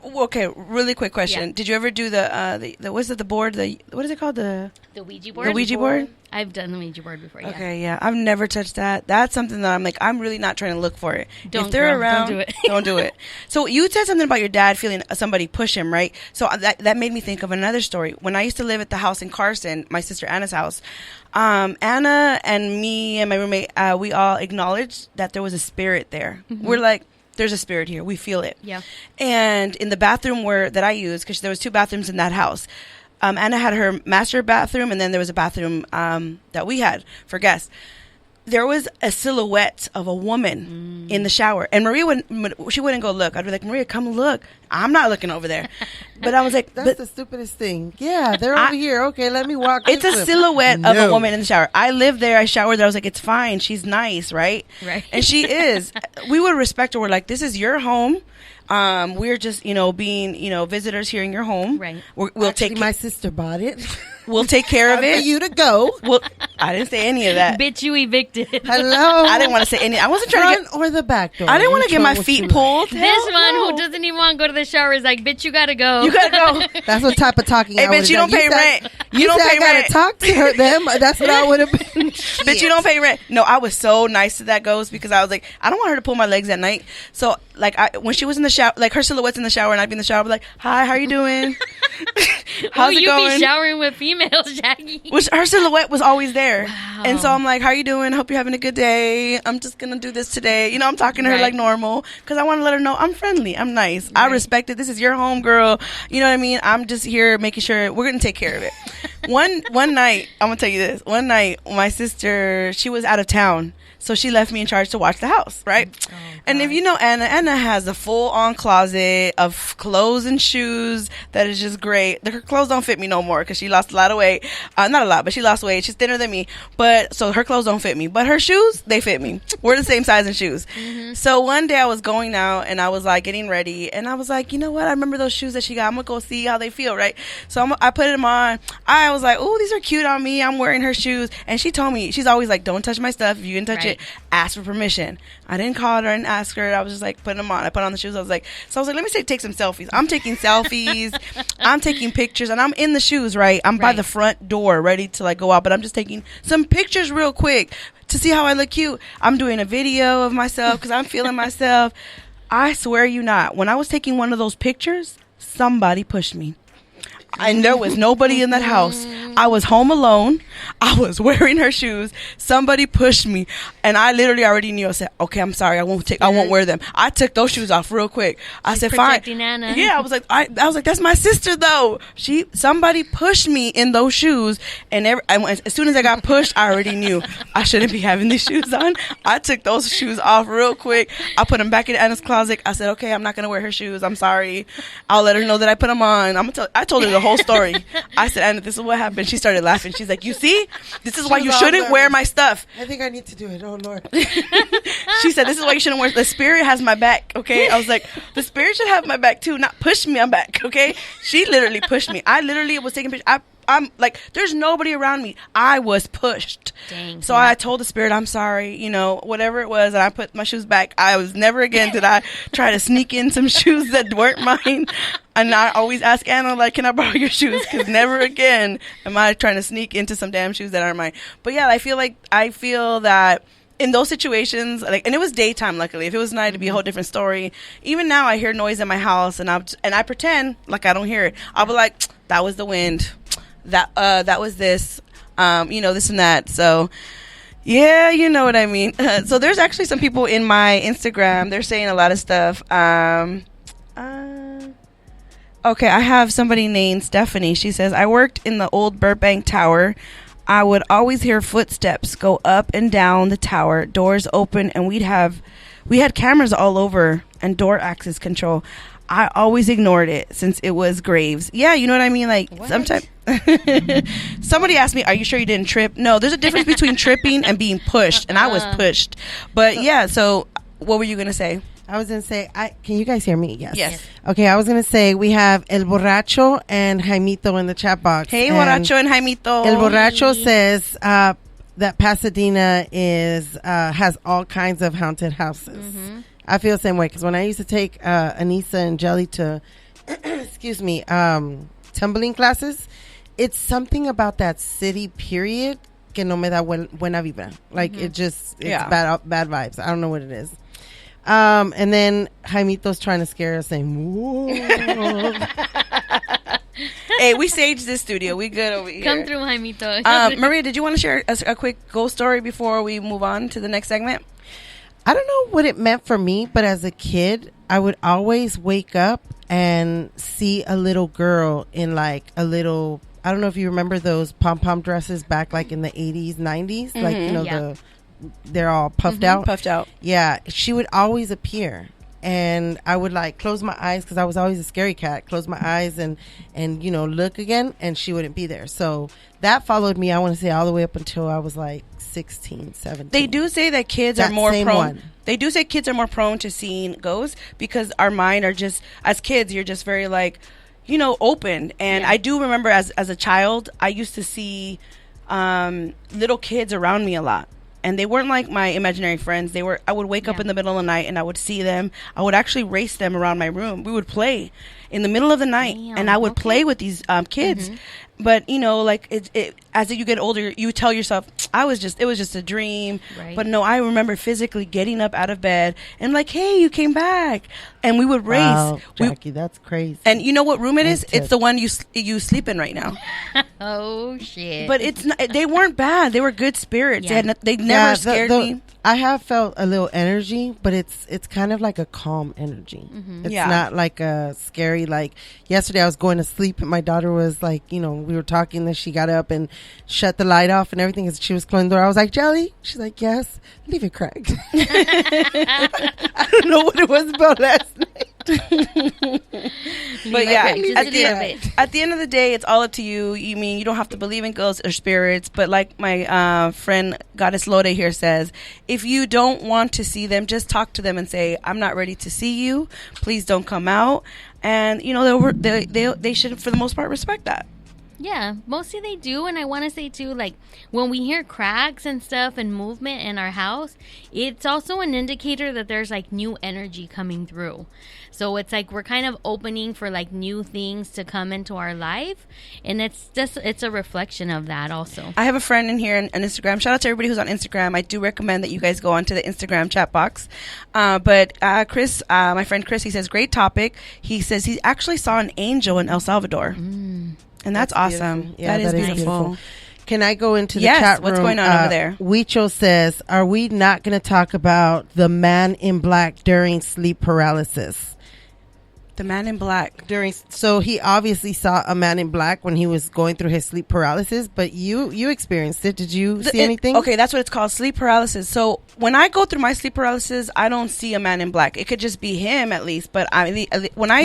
Okay, really quick question. Yeah. Did you ever do the what's it, the board? What is it called? The Ouija board? The Ouija board? I've done the Ouija board before, yeah. Okay, yeah. I've never touched that. That's something that I'm like, I'm really not trying to look for it. Don't, if they're girl. Don't around, do it. don't do it. So you said something about your dad feeling somebody push him, right? So that made me think of another story. When I used to live at the house in Carson, my sister Anna's house, Anna and me and my roommate, we all acknowledged that there was a spirit there. We're like, there's a spirit here. We feel it. Yeah. And in the bathroom that I used, because there was 2 bathrooms in that house, Anna had her master bathroom, and then there was a bathroom that we had for guests. there was a silhouette of a woman in the shower, and Maria wouldn't go look. I'd be like, Maria, come look. I'm not looking over there. But I was like, that's the stupidest thing. Yeah, they're over here. Okay, let me walk. It's a silhouette of a woman in the shower. I lived there. I showered there. I was like, it's fine. She's nice, right? Right. And she is. We would respect her. We're like, this is your home. We're just, being, visitors here in your home. Right. We'll take. My sister bought it. We'll take care of For it. you to go. Well, I didn't say any of that. Bitch, you evicted. Hello. I didn't want to say any. I wasn't trying to Front or the back door. I didn't want to Which get my one would feet you pulled. This Hell one no. who doesn't even want to go to the shower is like, bitch, you gotta go. You gotta go. like? That's what type of talking Hey, I would bitch, you don't pay rent. You don't pay rent. I gotta talk to her. Them. That's what I would have been. Bitch, you don't pay rent. No, I was so nice to that ghost because I was like, I don't want her to pull my legs at night. So, like, when she was in the shower, like, her silhouette's in the shower and I'd be in the shower, I'd be like, hi, how you doing? How's it you going? be showering with females, Jackie. Which her silhouette was always there. Wow. And so I'm like, how you doing? Hope you're having a good day. I'm just going to do this today. I'm talking to her Right. like normal because I want to let her know I'm friendly. I'm nice. I Right. respect it. This is your home, girl. You know what I mean? I'm just here making sure we're going to take care of it. One night, I'm going to tell you this. One night, my sister, she was out of town. So she left me in charge to watch the house, right? Oh, and if you know Anna has a full-on closet of clothes and shoes that is just great. Her clothes don't fit me no more because she lost a lot of weight. Not a lot, but she lost weight. She's thinner than me. But so her clothes don't fit me. But her shoes, they fit me. We're the same size in shoes. Mm-hmm. So one day I was going out and I was like getting ready. And I was like, you know what? I remember those shoes that she got. I'm going to go see how they feel, right? So I put them on. I was like, oh, these are cute on me. I'm wearing her shoes. And she told me, she's always like, don't touch my stuff. If you can touch Right. it, ask for permission. I didn't call her and ask her. I was just like putting them on. I put on the shoes. I was like, let me take some selfies. I'm taking selfies. I'm taking pictures, and I'm in the shoes, right? I'm by Right. the front door, ready to like go out, but I'm just taking some pictures real quick to see how I look cute. I'm doing a video of myself because I'm feeling myself. I swear you not. When I was taking one of those pictures, somebody pushed me. And there was nobody in that house. I was home alone. I was wearing her shoes. Somebody pushed me, and I literally already knew. I said, "Okay, I'm sorry. I won't wear them." I took those shoes off real quick. I said, "Fine." Protecting Anna. Yeah, I was like, that's my sister though. Somebody pushed me in those shoes, and as soon as I got pushed, I already knew I shouldn't be having these shoes on. I took those shoes off real quick. I put them back in Anna's closet. I said, "Okay, I'm not gonna wear her shoes. I'm sorry. I'll let her know that I put them on." I told her the whole story. I said, "Anna, this is what happened." She started laughing. She's like, "You see, this is why you shouldn't wear my stuff." I think I need to do it. Oh Lord. She said, "This is why you shouldn't wear. The spirit has my back." Okay, I was like, "The spirit should have my back too, not push me on back." Okay, she literally pushed me. I literally was taking pictures. I'm like, there's nobody around me. I was pushed. Dang. So I told the spirit, I'm sorry, whatever it was, and I put my shoes back. I was never again did I try to sneak in some shoes that weren't mine. And I always ask Anna, like, can I borrow your shoes? Because never again am I trying to sneak into some damn shoes that aren't mine. But yeah, I feel that in those situations, like, and it was daytime, luckily. If it was night, it'd be a whole different story. Even now, I hear noise in my house, and I pretend like I don't hear it. I'll be like, that was the wind. That was this, this and that. So, yeah, you know what I mean. So there's actually some people in my Instagram. They're saying a lot of stuff. Okay, I have somebody named Stephanie. She says, I worked in the old Burbank Tower. I would always hear footsteps go up and down the tower, doors open, and we had cameras all over and door access control. I always ignored it since it was graves. Yeah, you know what I mean? Like, sometimes somebody asked me, are you sure you didn't trip? No, there's a difference between tripping and being pushed, and I was pushed. But yeah, so what were you going to say? I was going to say, can you guys hear me? Yes. Yes. Okay, I was going to say we have El Borracho and Jaimito in the chat box. Hey, Borracho and Jaimito. El Borracho says that Pasadena has all kinds of haunted houses. Mm-hmm. I feel the same way because when I used to take Anissa and Jelly to, tumbling classes, it's something about that city period que no me da buena vibra. Like, it's bad vibes. I don't know what it is. And then Jaimito's trying to scare us, saying, "Whoa." Hey, we saged this studio. We good over here. Come through, Jaimito. Maria, did you want to share a quick ghost story before we move on to the next segment? I don't know what it meant for me, but as a kid, I would always wake up and see a little girl in like a little, I don't know if you remember those pom-pom dresses back like in the 80s, 90s, like, yeah. the they're all puffed out. Puffed out. Yeah, she would always appear. And I would like close my eyes because I was always a scary cat. Close my eyes and look again, and she wouldn't be there. So that followed me, I want to say, all the way up until I was like 16, 17. They do say that kids are more prone. They do say kids are more prone to seeing ghosts because our mind are just, as kids, you're just very like, open. And I do remember as a child, I used to see little kids around me a lot. And they weren't like my imaginary friends. I would wake up in the middle of the night and I would see them. I would actually race them around my room. We would play in the middle of the night. Damn, and I would play with these kids. But like as you get older, you tell yourself, it was just a dream. Right. But no, I remember physically getting up out of bed and like, hey, you came back, and we would race. Wow, Jackie, that's crazy. And you know what room it is? It's the one you sleep in right now. Oh shit! But it's not, they weren't bad. They were good spirits. Yeah. They never scared me. I have felt a little energy, but it's kind of like a calm energy. It's not like a scary. Like yesterday, I was going to sleep and my daughter was like, we were talking, and she got up and shut the light off and everything as she was closing the door. I was like, Jelly? She's like, yes. Leave it cracked. I don't know what it was about last night. But yeah, at the end of the day, it's all up to you. You don't have to believe in ghosts or spirits, but like my friend Goddess Lode here says, if you don't want to see them, just talk to them and say, I'm not ready to see you, please don't come out. And they should, for the most part, respect that. Yeah, mostly they do. And I want to say too, like when we hear cracks and stuff and movement in our house, it's also an indicator that there's like new energy coming through. So it's like we're kind of opening for like new things to come into our life, and it's a reflection of that also. I have a friend in here on Instagram. Shout out to everybody who's on Instagram. I do recommend that you guys go onto the Instagram chat box. But Chris, my friend Chris, he says, great topic. He says he actually saw an angel in El Salvador. And that's awesome. Yeah, that is beautiful. Can I go into the chat room? What's going on over there? Huicho says, are we not going to talk about the man in black during sleep paralysis? The man in black. So he obviously saw a man in black when he was going through his sleep paralysis, but you experienced it. Did you see anything? Okay, that's what it's called, sleep paralysis. So when I go through my sleep paralysis, I don't see a man in black. It could just be him at least, but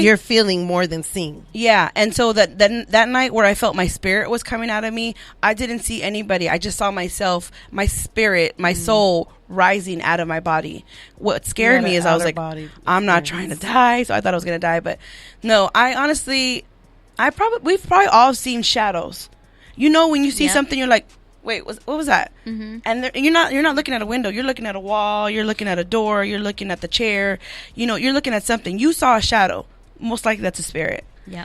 you're feeling more than seeing. Yeah, and so that night where I felt my spirit was coming out of me, I didn't see anybody. I just saw myself, my spirit, my soul rising out of my body. What scared me is I was like, I'm not trying to die, so I thought I was gonna die, but no, we've probably all seen shadows. When you see something, you're like, wait, what was that? And you're not looking at a window, you're looking at a wall, you're looking at a door, you're looking at the chair, you're looking at something. You saw a shadow, most likely that's a spirit. Yeah.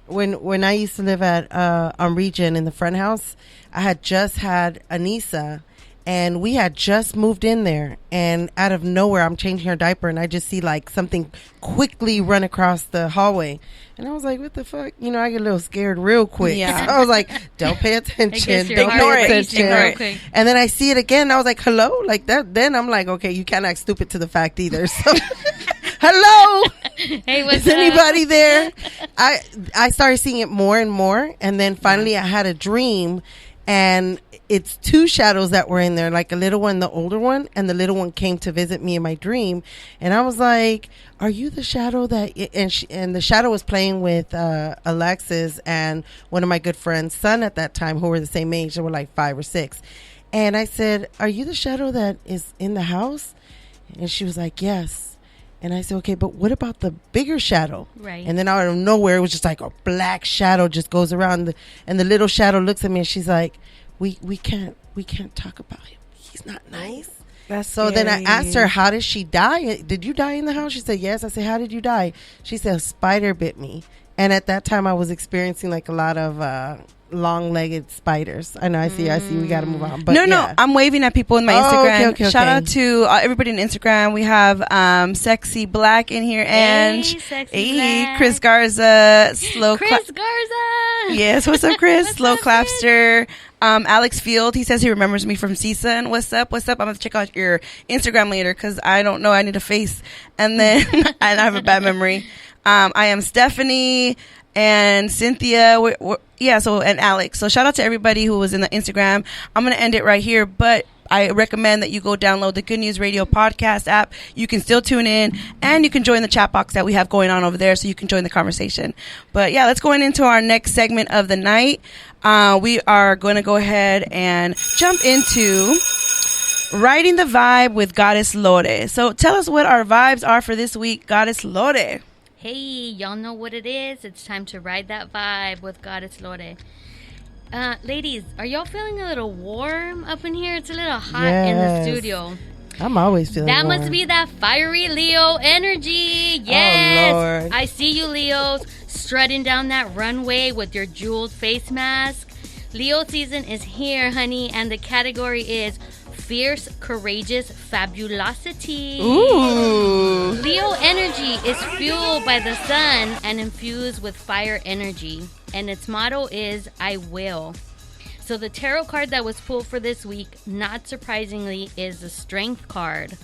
When I used to live at on Regent in the front house, I had just had Anissa, and we had just moved in there, and out of nowhere I'm changing her diaper and I just see like something quickly run across the hallway, and I was like, what the fuck? I get a little scared real quick. So I was like, don't pay attention, don't pay attention. And then I see it again and I was like, hello, like that. Then I'm like, okay, you can't act stupid to the fact either, so hello, hey, what's is anybody there? I started seeing it more and more, and then finally I had a dream, and it's two shadows that were in there, like a little one, the older one, and the little one came to visit me in my dream. And I was like, are you the shadow that, and the shadow was playing with Alexis and one of my good friends' son at that time, who were the same age. They were like 5 or 6. And I said, are you the shadow that is in the house? And she was like, yes. And I said, okay, but what about the bigger shadow? Right. And then out of nowhere, it was just like a black shadow just goes around, and the little shadow looks at me and she's like, we can't talk about him. He's not nice. That's so scary. Then I asked her, how did she die? Did you die in the house? She said, yes. I said, how did you die? She said, a spider bit me. And at that time I was experiencing like a lot of long-legged spiders. I know. I see. We got to move on. But no. I'm waving at people in my Instagram. Okay. Shout out to everybody on Instagram. We have Sexy Black in here, and Chris Garza, Chris Garza. Yes, what's up, Chris? Slow Clapster. Alex Field, he says he remembers me from CSUN. What's up? I'm gonna check out your Instagram later because I don't know. I need a face, and then I have a bad memory. I am Stephanie and Cynthia. And Alex. So shout out to everybody who was in the Instagram. I'm going to end it right here. But I recommend that you go download the Good News Radio podcast app. You can still tune in, and you can join the chat box that we have going on over there, so you can join the conversation. But yeah, let's go into our next segment of the night. We are going to go ahead and jump into Riding the Vibe with Goddess Lore. So tell us what our vibes are for this week, Goddess Lore. Hey, y'all know what it is. It's time to ride that vibe with Goddess Lore. Ladies, are y'all feeling a little warm up in here? It's a little hot in the studio. I'm always feeling that warm. Must be that fiery Leo energy. Yes. Oh, Lord. I see you, Leos, strutting down that runway with your jeweled face mask. Leo season is here, honey, and the category is fierce, courageous fabulosity. Ooh. Leo energy is fueled by the sun and infused with fire energy, and its motto is I will. So the tarot card that was pulled for this week, not surprisingly, is the Strength card.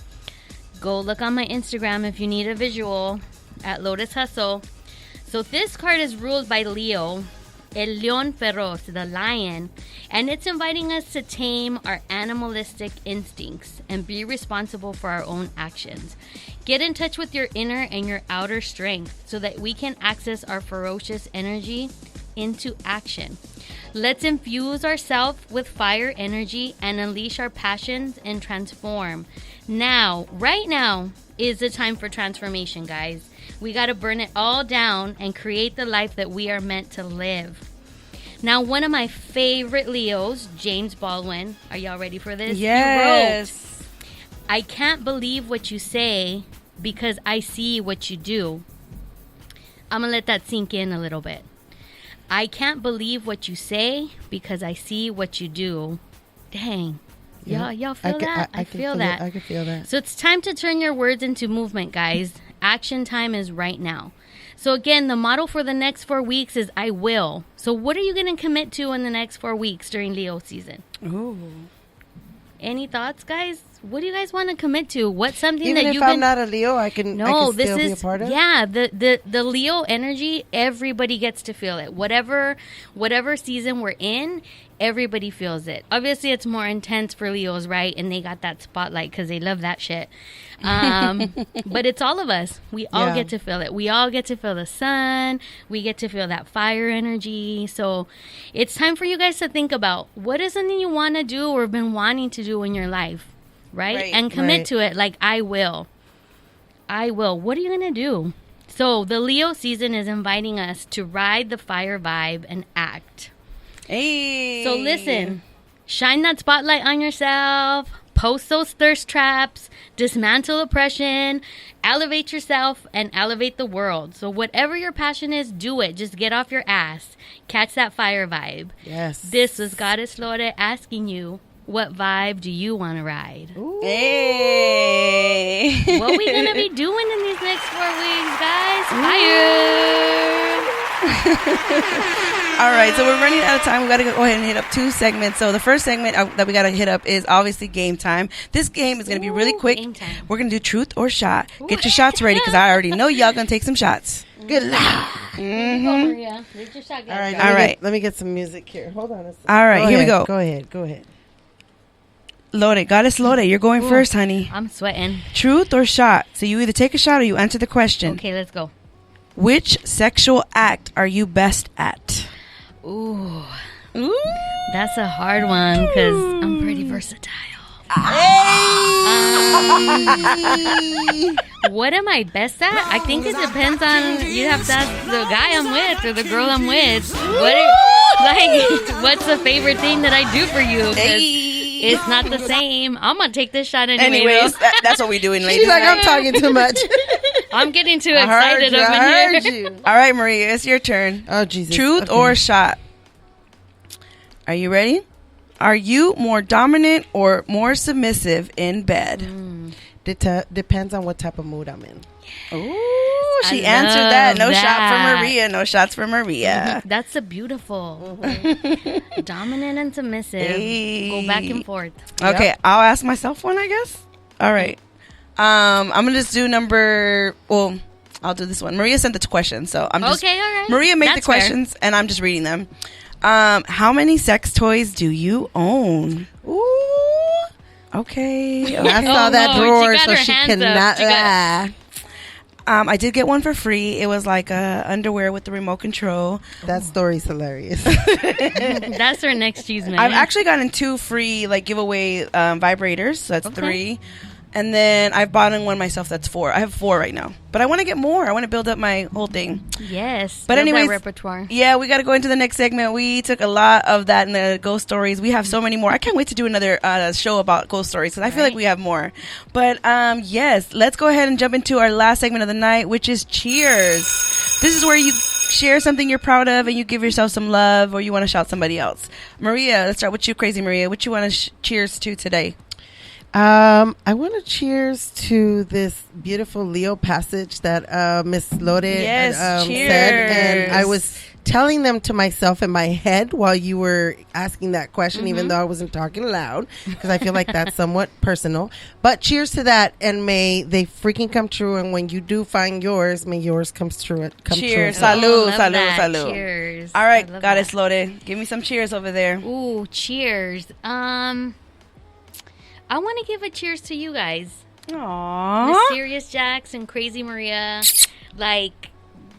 Go look on my Instagram if you need a visual at Lotus Hustle. So this card is ruled by Leo, El León Feroz, the lion, and it's inviting us to tame our animalistic instincts and be responsible for our own actions. Get in touch with your inner and your outer strength so that we can access our ferocious energy into action. Let's infuse ourselves with fire energy and unleash our passions and transform. Now, right now, is the time for transformation, guys. We got to burn it all down and create the life that we are meant to live. Now, one of my favorite Leos, James Baldwin, are y'all ready for this? Yes. He wrote, I can't believe what you say because I see what you do. I'm going to let that sink in a little bit. I can't believe what you say because I see what you do. Dang. Yeah. Y'all feel that? I feel that. I can feel that. So it's time to turn your words into movement, guys. Action time is right now. So again, the motto for the next 4 weeks is I will. So what are you going to commit to in the next 4 weeks during Leo season? Ooh. Any thoughts, guys? What do you guys want to commit to? What's something Even that if you've I'm been... not a Leo, I can still be a part of? Yeah, the Leo energy, everybody gets to feel it. Whatever season we're in, everybody feels it. Obviously, it's more intense for Leos, right? And they got that spotlight because they love that shit. But it's all of us. We all get to feel it. We all get to feel the sun. We get to feel that fire energy. So it's time for you guys to think about what is something you want to do or been wanting to do in your life. Right? And commit to it like I will. I will. What are you going to do? So the Leo season is inviting us to ride the fire vibe and act. Hey. So listen, shine that spotlight on yourself, post those thirst traps, dismantle oppression, elevate yourself, and elevate the world. So whatever your passion is, do it. Just get off your ass. Catch that fire vibe. Yes. This was Goddess Lore asking you, what vibe do you want to ride? Ooh. Hey. What are we going to be doing in these next 4 weeks, guys? Fire! All right, so we're running out of time. We got to go ahead and hit up 2 segments. So the first segment that we got to hit up is obviously game time. This game is going to be really quick. Game time. We're going to do truth or shot. Get your shots ready because I already know y'all going to take some shots. Good luck. Here you go, Maria. Get your shot, guys. All right. right. Let me get some music here. Hold on a second. All right, here we go. Go ahead. Lore, Goddess Lore, you're going first, honey. I'm sweating. Truth or shot? So you either take a shot or you answer the question. Okay, let's go. Which sexual act are you best at? Ooh. That's a hard one because I'm pretty versatile. What am I best at? I think it depends on, you have to ask the guy I'm with or the girl I'm with. What's the favorite thing that I do for you? 'Cause it's not the same. I'm going to take this shot Anyways, that's what we're doing, ladies. She's like, I'm talking too much. I'm getting too excited over I heard here. you. All right, Maria, it's your turn. Oh, Jesus. Truth Okay. or shot? Are you ready? Are you more dominant or more submissive in bed? Depends on what type of mood I'm in. Ooh, she I answered that. No love shot for that. Maria. No shots for Maria. That's a beautiful. Dominant and submissive. Hey. Go back and forth. Okay, Yep. I'll ask myself one, I guess. All right. I'm going to just do I'll do this one. Maria sent the questions, so I'm just... Okay, all right. Maria made the That's fair. questions, and I'm just reading them. How many sex toys do you own? Ooh. Okay. I saw that drawer, so she cannot lie. I did get one for free. It was like underwear with the remote control. That story's hilarious. That's our next cheese man. I've actually gotten 2 free like giveaway vibrators. So that's 3. And then I've bought one myself. That's 4. I have 4 right now, but I want to get more. I want to build up my whole thing. Yes, but anyway, repertoire. Yeah, we got to go into the next segment. We took a lot of that in the ghost stories. We have so many more. I can't wait to do another show about ghost stories because I feel like we have more. But yes, let's go ahead and jump into our last segment of the night, which is cheers. This is where you share something you're proud of and you give yourself some love, or you want to shout somebody else. Maria, let's start with you, Crazy Maria. What you want to cheers to today? I want to cheers to this beautiful Leo passage that Miss Lore said, and I was telling them to myself in my head while you were asking that question, even though I wasn't talking loud, because I feel like that's somewhat personal. But cheers to that, and may they freaking come true. And when you do find yours, may yours come true. Cheers, salud, salud, salud. Cheers. All right, Goddess Lore, give me some cheers over there. Ooh, cheers. I want to give a cheers to you guys. Aww. Mysterious Jax and Crazy Maria. Like,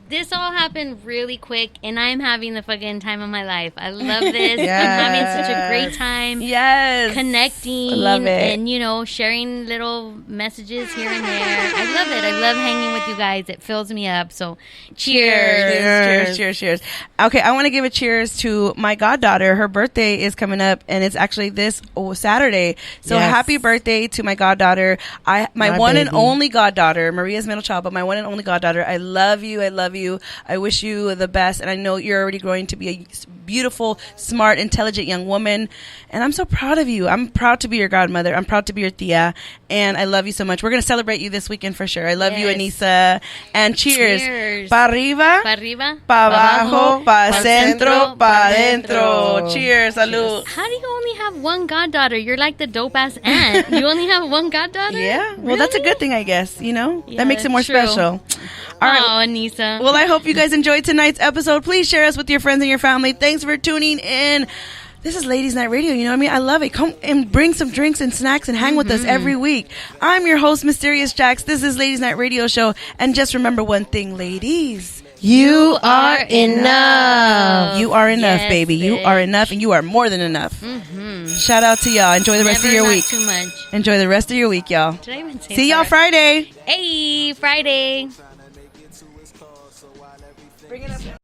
this all happened really quick, and I'm having the fucking time of my life. I love this. Yes. I'm having such a great time. Yes. Connecting. I love it. And, sharing little messages here and there. I love it. I love hanging with you guys. It fills me up. So, cheers. Cheers. Okay, I want to give a cheers to my goddaughter. Her birthday is coming up, and it's actually this Saturday. So, happy birthday to my goddaughter. My one and only goddaughter, Maria's middle child, but my one and only goddaughter. I love you. I wish you the best, and I know you're already growing to be a beautiful, smart, intelligent young woman, and I'm so proud of you. I'm proud to be your godmother. I'm proud to be your tia, and I love you so much. We're going to celebrate you this weekend for sure. I love you, Anissa, and cheers. Pa arriba, pa abajo, pa centro, pa dentro. Cheers, salud. How do you only have one goddaughter? You're like the dope-ass aunt. You only have one goddaughter? Yeah, well, that's a good thing, I guess, that makes it more special. All right, Anissa. Well, I hope you guys enjoyed tonight's episode. Please share us with your friends and your family. Thanks for tuning in. This is Ladies Night Radio. You know what I mean? I love it. Come and bring some drinks and snacks and hang with us every week. I'm your host, Mysterious Jax. This is Ladies Night Radio Show. And just remember one thing, ladies. You are enough. You are enough, baby. You are enough, and you are more than enough. Shout out to y'all. Enjoy the rest of your week. Too much. Enjoy the rest of your week, y'all. Did I even say See y'all Friday. Hey, Friday. Bring it up.